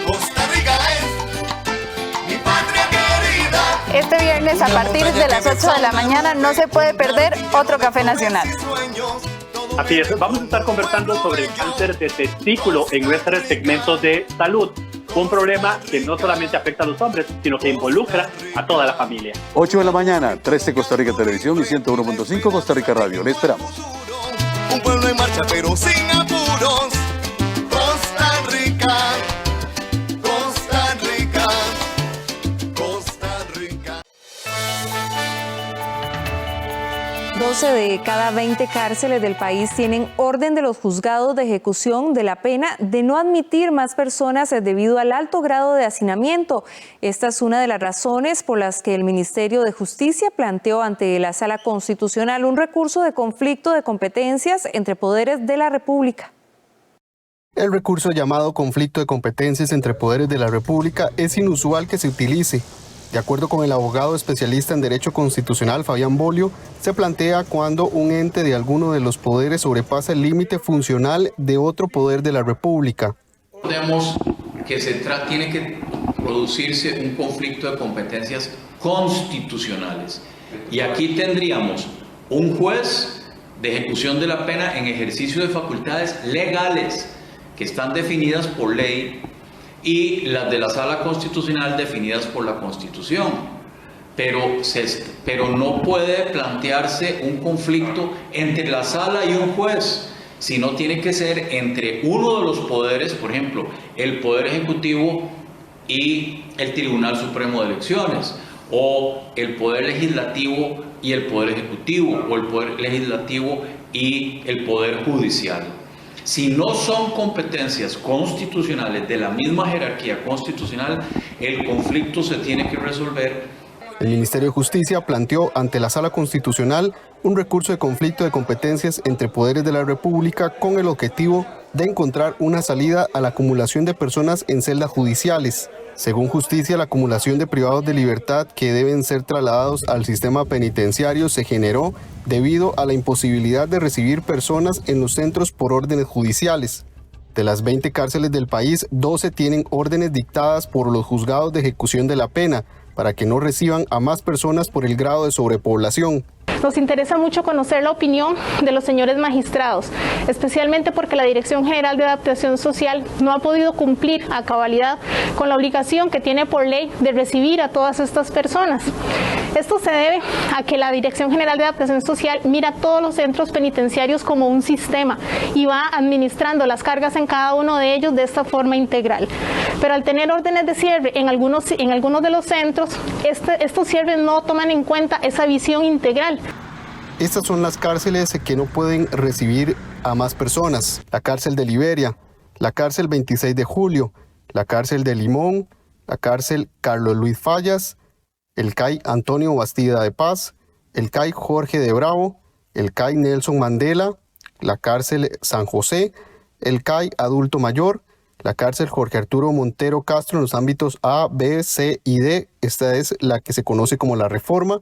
Costa Rica es mi patria querida. Este viernes a partir de las 8 de la mañana no se puede perder otro Café Nacional. Así es, vamos a estar conversando sobre el cáncer de testículo en nuestro segmento de salud. Un problema que no solamente afecta a los hombres, sino que involucra a toda la familia. 8 de la mañana, 13 Costa Rica Televisión y 101.5 Costa Rica Radio. Le esperamos. Un pueblo en marcha pero sin apuros. Costa Rica, Costa Rica, Costa Rica. 12 de cada 20 cárceles del país tienen orden de los juzgados de ejecución de la pena de no admitir más personas debido al alto grado de hacinamiento. Esta es una de las razones por las que el Ministerio de Justicia planteó ante la Sala Constitucional un recurso de conflicto de competencias entre poderes de la República. El recurso llamado conflicto de competencias entre poderes de la República es inusual que se utilice. De acuerdo con el abogado especialista en Derecho Constitucional Fabián Bolio, se plantea cuando un ente de alguno de los poderes sobrepasa el límite funcional de otro poder de la República. Recordemos que tiene que producirse un conflicto de competencias constitucionales. Y aquí tendríamos un juez de ejecución de la pena en ejercicio de facultades legales que están definidas por ley, y las de la Sala Constitucional definidas por la Constitución. Pero no puede plantearse un conflicto entre la Sala y un juez, sino tiene que ser entre uno de los poderes, por ejemplo, el Poder Ejecutivo y el Tribunal Supremo de Elecciones, o el Poder Legislativo y el Poder Ejecutivo, o el Poder Legislativo y el Poder Judicial. Si no son competencias constitucionales de la misma jerarquía constitucional, el conflicto se tiene que resolver. El Ministerio de Justicia planteó ante la Sala Constitucional un recurso de conflicto de competencias entre poderes de la República con el objetivo de encontrar una salida a la acumulación de personas en celdas judiciales. Según Justicia, la acumulación de privados de libertad que deben ser trasladados al sistema penitenciario se generó debido a la imposibilidad de recibir personas en los centros por órdenes judiciales. De las 20 cárceles del país, 12 tienen órdenes dictadas por los juzgados de ejecución de la pena para que no reciban a más personas por el grado de sobrepoblación. Nos interesa mucho conocer la opinión de los señores magistrados, especialmente porque la Dirección General de Adaptación Social no ha podido cumplir a cabalidad con la obligación que tiene por ley de recibir a todas estas personas. Esto se debe a que la Dirección General de Adaptación Social mira todos los centros penitenciarios como un sistema y va administrando las cargas en cada uno de ellos de esta forma integral. Pero al tener órdenes de cierre en algunos de los centros, estos cierres no toman en cuenta esa visión integral. Estas son las cárceles que no pueden recibir a más personas. La cárcel de Liberia, la cárcel 26 de Julio, la cárcel de Limón, la cárcel Carlos Luis Fallas, el CAI Antonio Bastida de Paz, el CAI Jorge de Bravo, el CAI Nelson Mandela, la cárcel San José, el CAI Adulto Mayor, la cárcel Jorge Arturo Montero Castro en los ámbitos A, B, C y D. Esta es la que se conoce como la Reforma,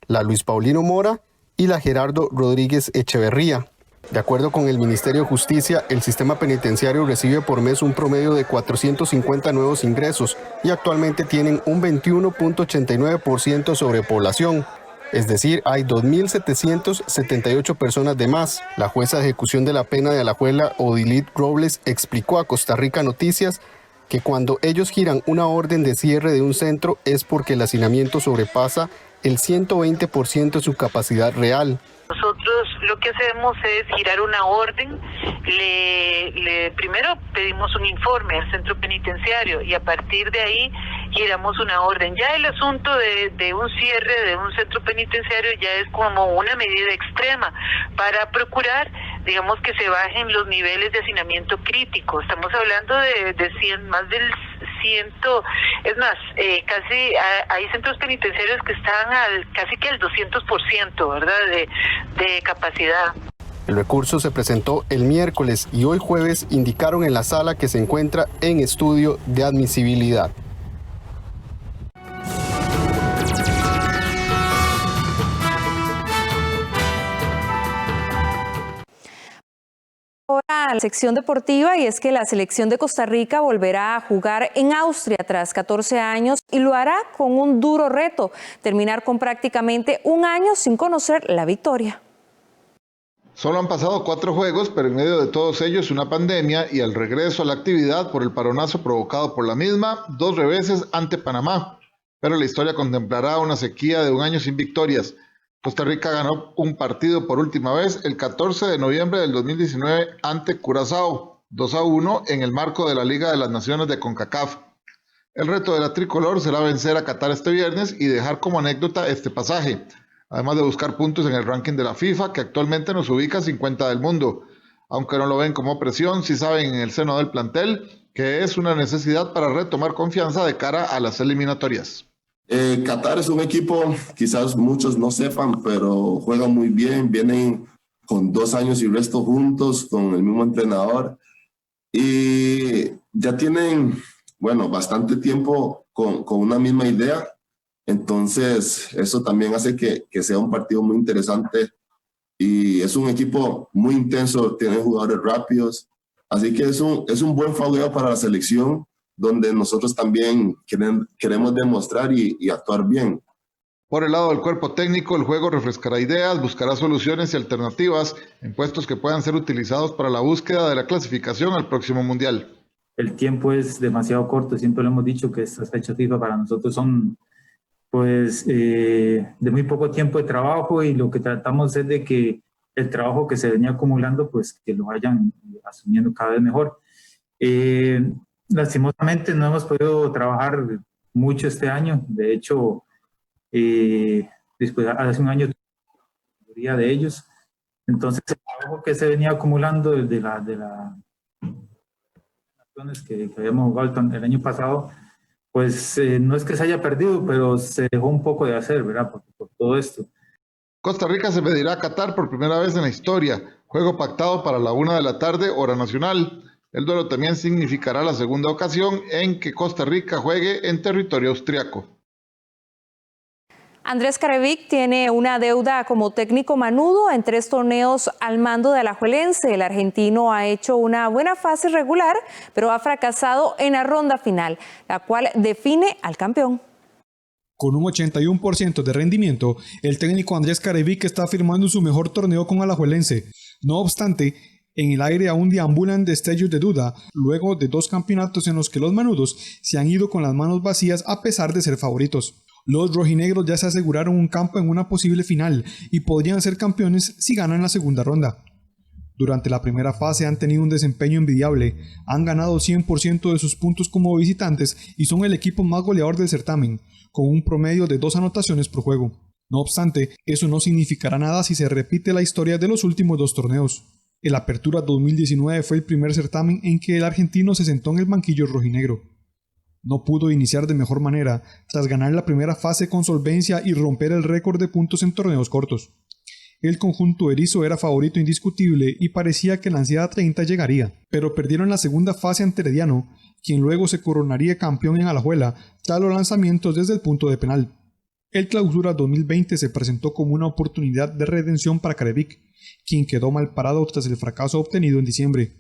la Luis Paulino Mora y la Gerardo Rodríguez Echeverría. De acuerdo con el Ministerio de Justicia, el sistema penitenciario recibe por mes un promedio de 450 nuevos ingresos y actualmente tienen un 21.89% sobrepoblación. Es decir, hay 2.778 personas de más. La jueza de ejecución de la pena de Alajuela, Odilit Robles, explicó a Costa Rica Noticias que cuando ellos giran una orden de cierre de un centro es porque el hacinamiento sobrepasa el 120% de su capacidad real. Nosotros lo que hacemos es girar una orden, primero pedimos un informe al centro penitenciario y a partir de ahí giramos una orden. Ya el asunto de un cierre de un centro penitenciario ya es como una medida extrema para procurar digamos, que se bajen los niveles de hacinamiento crítico. Estamos hablando de 100, más del 100, es más, casi hay centros penitenciarios que están casi que al 200%, ¿verdad?, de capacidad. El recurso se presentó el miércoles y hoy jueves indicaron en la sala que se encuentra en estudio de admisibilidad. Ahora a la sección deportiva, y es que la selección de Costa Rica volverá a jugar en Austria tras 14 años y lo hará con un duro reto: terminar con prácticamente un año sin conocer la victoria. Solo han pasado 4 juegos, pero en medio de todos ellos una pandemia y el regreso a la actividad por el paronazo provocado por la misma, 2 reveses ante Panamá. Pero la historia contemplará una sequía de un año sin victorias. Costa Rica ganó un partido por última vez el 14 de noviembre del 2019 ante Curazao, 2-1 en el marco de la Liga de las Naciones de CONCACAF. El reto de la tricolor será vencer a Qatar este viernes y dejar como anécdota este pasaje, además de buscar puntos en el ranking de la FIFA, que actualmente nos ubica 50 del mundo. Aunque no lo ven como presión, sí saben en el seno del plantel que es una necesidad para retomar confianza de cara a las eliminatorias. Qatar es un equipo, quizás muchos no sepan, pero juegan muy bien, vienen con 2 años y resto juntos, con el mismo entrenador, y ya tienen, bastante tiempo con una misma idea. Entonces, eso también hace que sea un partido muy interesante, y es un equipo muy intenso, tiene jugadores rápidos, así que es un buen fogueo para la selección, donde nosotros también queremos demostrar y actuar bien. Por el lado del cuerpo técnico, el juego refrescará ideas, buscará soluciones y alternativas en puestos que puedan ser utilizados para la búsqueda de la clasificación al próximo Mundial. El tiempo es demasiado corto, siempre lo hemos dicho que estas fechas FIFA para nosotros son de muy poco tiempo de trabajo, y lo que tratamos es de que el trabajo que se venía acumulando, pues que lo vayan asumiendo cada vez mejor. Lastimosamente no hemos podido trabajar mucho este año. De hecho, después, hace un año la mayoría de ellos. Entonces el trabajo que se venía acumulando desde las acciones que habíamos jugado el año pasado, pues no es que se haya perdido, pero se dejó un poco de hacer, ¿verdad? Por todo esto. Costa Rica se medirá a Qatar por primera vez en la historia. Juego pactado para la 1 de la tarde, hora nacional. El duelo también significará la segunda ocasión en que Costa Rica juegue en territorio austriaco. Andrés Carevic tiene una deuda como técnico manudo en 3 torneos al mando de Alajuelense. El argentino ha hecho una buena fase regular, pero ha fracasado en la ronda final, la cual define al campeón. Con un 81% de rendimiento, el técnico Andrés Carevic está firmando su mejor torneo con Alajuelense. No obstante, en el aire aún deambulan destellos de duda, luego de 2 campeonatos en los que los manudos se han ido con las manos vacías a pesar de ser favoritos. Los rojinegros ya se aseguraron un campo en una posible final y podrían ser campeones si ganan la segunda ronda. Durante la primera fase han tenido un desempeño envidiable, han ganado 100% de sus puntos como visitantes y son el equipo más goleador del certamen, con un promedio de 2 anotaciones por juego. No obstante, eso no significará nada si se repite la historia de los últimos 2 torneos. El Apertura 2019 fue el primer certamen en que el argentino se sentó en el banquillo rojinegro. No pudo iniciar de mejor manera tras ganar la primera fase con solvencia y romper el récord de puntos en torneos cortos. El conjunto erizo era favorito indiscutible y parecía que la ansiada 30 llegaría, pero perdieron la segunda fase ante Herediano, quien luego se coronaría campeón en Alajuela tras los lanzamientos desde el punto de penal. El Clausura 2020 se presentó como una oportunidad de redención para Carevic, quien quedó mal parado tras el fracaso obtenido en diciembre.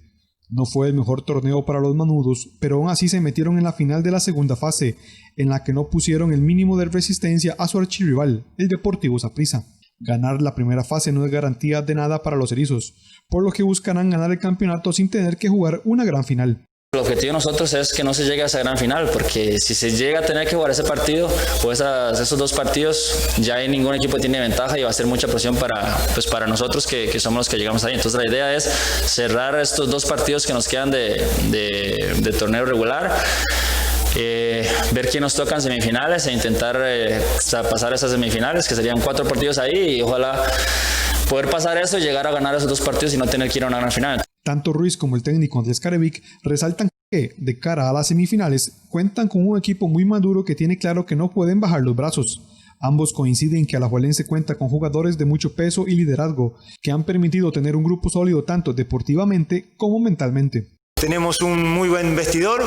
No fue el mejor torneo para los manudos, pero aún así se metieron en la final de la segunda fase, en la que no pusieron el mínimo de resistencia a su archirrival, el Deportivo Saprissa. Ganar la primera fase no es garantía de nada para los erizos, por lo que buscarán ganar el campeonato sin tener que jugar una gran final. El objetivo de nosotros es que no se llegue a esa gran final, porque si se llega a tener que jugar ese partido o esos 2 partidos, ya hay ningún equipo que tiene ventaja y va a ser mucha presión para nosotros que somos los que llegamos ahí. Entonces la idea es cerrar estos 2 partidos que nos quedan de torneo regular, ver quién nos toca en semifinales e intentar pasar esas semifinales, que serían 4 partidos ahí, y ojalá poder pasar eso y llegar a ganar esos 2 partidos y no tener que ir a una gran final. Tanto Ruiz como el técnico Andrés Carevic resaltan que, de cara a las semifinales, cuentan con un equipo muy maduro que tiene claro que no pueden bajar los brazos. Ambos coinciden que Alajuelense cuenta con jugadores de mucho peso y liderazgo, que han permitido tener un grupo sólido tanto deportivamente como mentalmente. Tenemos un muy buen vestidor,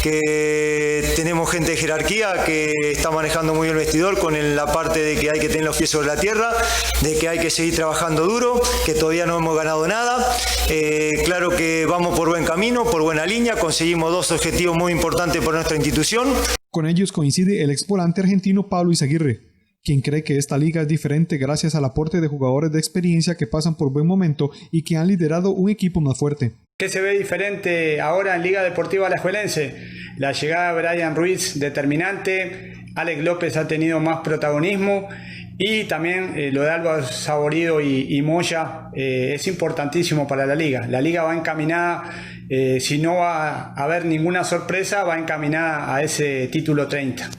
que tenemos gente de jerarquía que está manejando muy bien el vestidor con la parte de que hay que tener los pies sobre la tierra, de que hay que seguir trabajando duro, que todavía no hemos ganado nada. Claro que vamos por buen camino, por buena línea, conseguimos 2 objetivos muy importantes para nuestra institución. Con ellos coincide el exvolante argentino Pablo Izaguirre, quien cree que esta liga es diferente gracias al aporte de jugadores de experiencia que pasan por buen momento y que han liderado un equipo más fuerte. ¿Qué se ve diferente ahora en Liga Deportiva Alajuelense? La llegada de Brian Ruiz determinante, Alex López ha tenido más protagonismo y también lo de Álvaro Saborido y Moya es importantísimo para la liga. La liga va encaminada, si no va a haber ninguna sorpresa, va encaminada a ese título 30.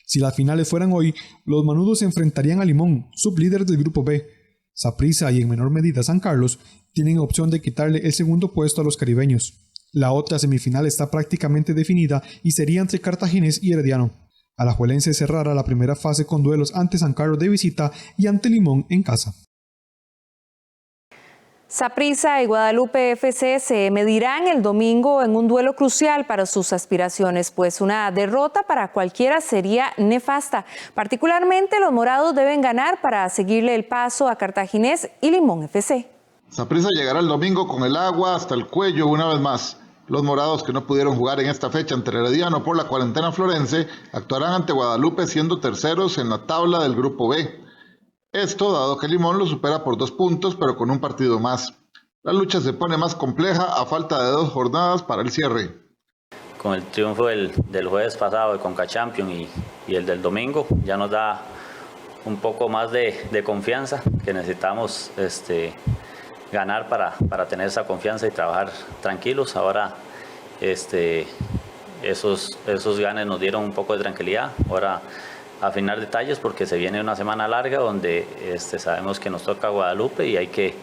Si las finales fueran hoy, los manudos se enfrentarían a Limón, sublíder del grupo B. Saprissa y en menor medida San Carlos tienen opción de quitarle el segundo puesto a los caribeños. La otra semifinal está prácticamente definida y sería entre Cartaginés y Herediano. Alajuelense cerrará la primera fase con duelos ante San Carlos de visita y ante Limón en casa. Saprissa y Guadalupe FC se medirán el domingo en un duelo crucial para sus aspiraciones, pues una derrota para cualquiera sería nefasta. Particularmente los morados deben ganar para seguirle el paso a Cartaginés y Limón FC. Saprissa llegará el domingo con el agua hasta el cuello una vez más. Los morados, que no pudieron jugar en esta fecha ante Herediano por la cuarentena florense, actuarán ante Guadalupe siendo terceros en la tabla del grupo B. Esto dado que Limón lo supera por 2 puntos, pero con un partido más. La lucha se pone más compleja a falta de 2 jornadas para el cierre. Con el triunfo del jueves pasado de Conca Champions y el del domingo, ya nos da un poco más de confianza que necesitamos ganar para tener esa confianza y trabajar tranquilos. Ahora esos ganes nos dieron un poco de tranquilidad. Ahora afinar detalles porque se viene una semana larga donde sabemos que nos toca Guadalupe y hay que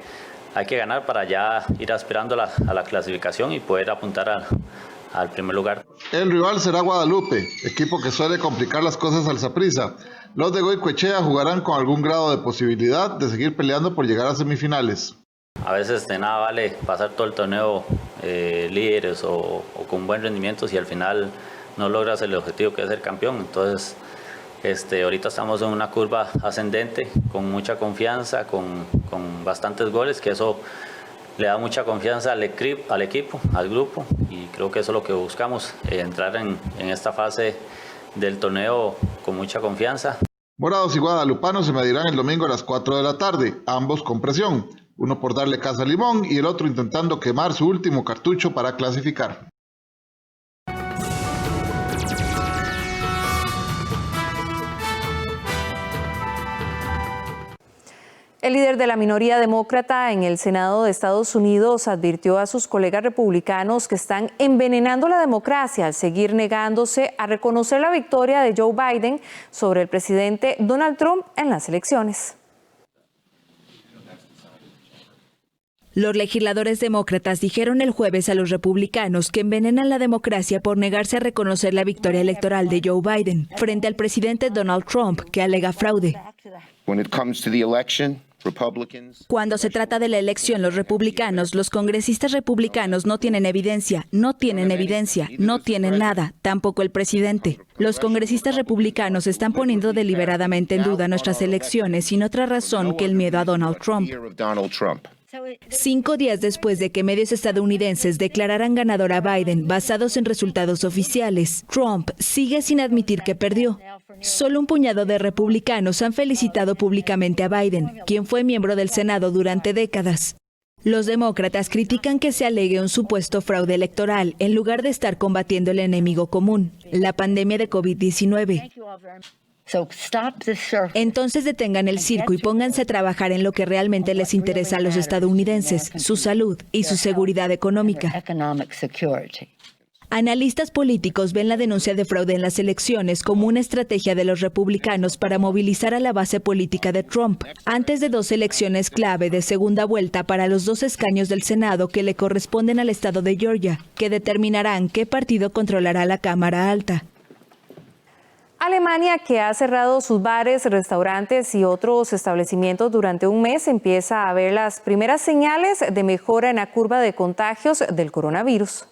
ganar para ya ir aspirando a la clasificación y poder apuntar al primer lugar. El rival será Guadalupe, equipo que suele complicar las cosas al Saprissa. Los de Goicoechea jugarán con algún grado de posibilidad de seguir peleando por llegar a semifinales. A veces de nada vale pasar todo el torneo líderes o con buen rendimiento si al final no logras el objetivo que es ser campeón. Entonces ahorita estamos en una curva ascendente con mucha confianza, con bastantes goles, que eso le da mucha confianza al equipo, al grupo, y creo que eso es lo que buscamos, entrar en esta fase del torneo con mucha confianza. Morados y guadalupanos se medirán el domingo a las 4 de la tarde, ambos con presión, uno por darle casa a Limón y el otro intentando quemar su último cartucho para clasificar. El líder de la minoría demócrata en el Senado de Estados Unidos advirtió a sus colegas republicanos que están envenenando la democracia al seguir negándose a reconocer la victoria de Joe Biden sobre el presidente Donald Trump en las elecciones. Los legisladores demócratas dijeron el jueves a los republicanos que envenenan la democracia por negarse a reconocer la victoria electoral de Joe Biden frente al presidente Donald Trump, que alega fraude. Cuando se trata de la elección, los republicanos, los congresistas republicanos no tienen evidencia, no tienen nada, tampoco el presidente. Los congresistas republicanos están poniendo deliberadamente en duda nuestras elecciones sin otra razón que el miedo a Donald Trump. 5 días después de que medios estadounidenses declararan ganador a Biden basados en resultados oficiales, Trump sigue sin admitir que perdió. Solo un puñado de republicanos han felicitado públicamente a Biden, quien fue miembro del Senado durante décadas. Los demócratas critican que se alegue un supuesto fraude electoral en lugar de estar combatiendo el enemigo común, la pandemia de COVID-19. Entonces detengan el circo y pónganse a trabajar en lo que realmente les interesa a los estadounidenses, su salud y su seguridad económica. Analistas políticos ven la denuncia de fraude en las elecciones como una estrategia de los republicanos para movilizar a la base política de Trump, antes de 2 elecciones clave de segunda vuelta para los 2 escaños del Senado que le corresponden al estado de Georgia, que determinarán qué partido controlará la Cámara Alta. Alemania, que ha cerrado sus bares, restaurantes y otros establecimientos durante un mes, empieza a ver las primeras señales de mejora en la curva de contagios del coronavirus.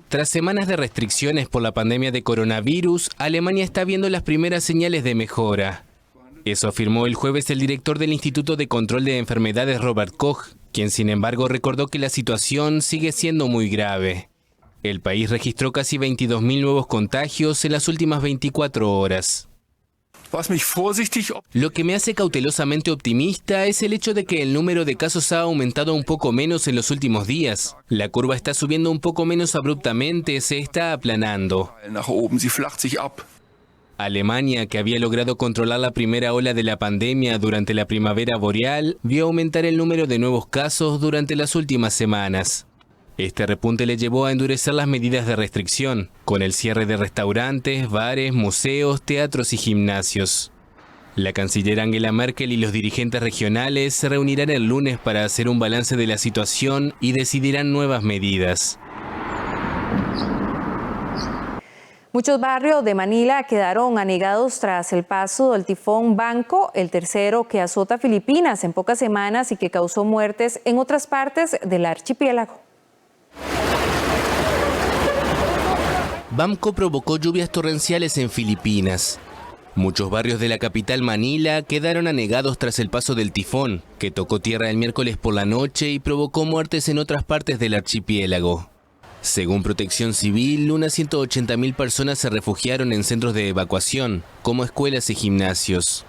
Tras semanas de restricciones por la pandemia de coronavirus, Alemania está viendo las primeras señales de mejora. Eso afirmó el jueves el director del Instituto de Control de Enfermedades, Robert Koch, quien sin embargo recordó que la situación sigue siendo muy grave. El país registró casi 22.000 nuevos contagios en las últimas 24 horas. Lo que me hace cautelosamente optimista es el hecho de que el número de casos ha aumentado un poco menos en los últimos días. La curva está subiendo un poco menos abruptamente, se está aplanando. Alemania, que había logrado controlar la primera ola de la pandemia durante la primavera boreal, vio aumentar el número de nuevos casos durante las últimas semanas. Este repunte le llevó a endurecer las medidas de restricción, con el cierre de restaurantes, bares, museos, teatros y gimnasios. La canciller Angela Merkel y los dirigentes regionales se reunirán el lunes para hacer un balance de la situación y decidirán nuevas medidas. Muchos barrios de Manila quedaron anegados tras el paso del tifón Banco, el tercero que azota Filipinas en pocas semanas y que causó muertes en otras partes del archipiélago. Banco provocó lluvias torrenciales en Filipinas. Muchos barrios de la capital Manila quedaron anegados tras el paso del tifón, que tocó tierra el miércoles por la noche y provocó muertes en otras partes del archipiélago. Según Protección Civil, unas 180.000 personas se refugiaron en centros de evacuación, como escuelas y gimnasios.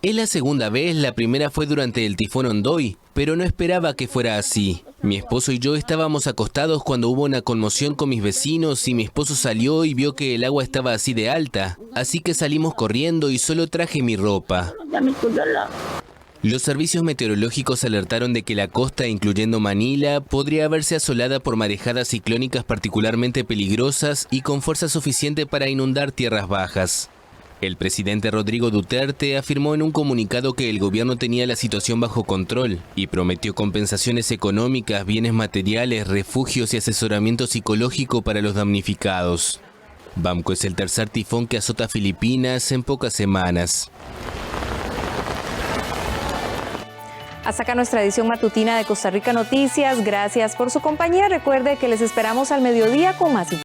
Es la segunda vez, la primera fue durante el tifón Ondoy, pero no esperaba que fuera así. Mi esposo y yo estábamos acostados cuando hubo una conmoción con mis vecinos y mi esposo salió y vio que el agua estaba así de alta, así que salimos corriendo y solo traje mi ropa. Los servicios meteorológicos alertaron de que la costa, incluyendo Manila, podría verse asolada por marejadas ciclónicas particularmente peligrosas y con fuerza suficiente para inundar tierras bajas. El presidente Rodrigo Duterte afirmó en un comunicado que el gobierno tenía la situación bajo control y prometió compensaciones económicas, bienes materiales, refugios y asesoramiento psicológico para los damnificados. Banco es el tercer tifón que azota Filipinas en pocas semanas. Hasta acá nuestra edición matutina de Costa Rica Noticias. Gracias por su compañía. Recuerde que les esperamos al mediodía con más información.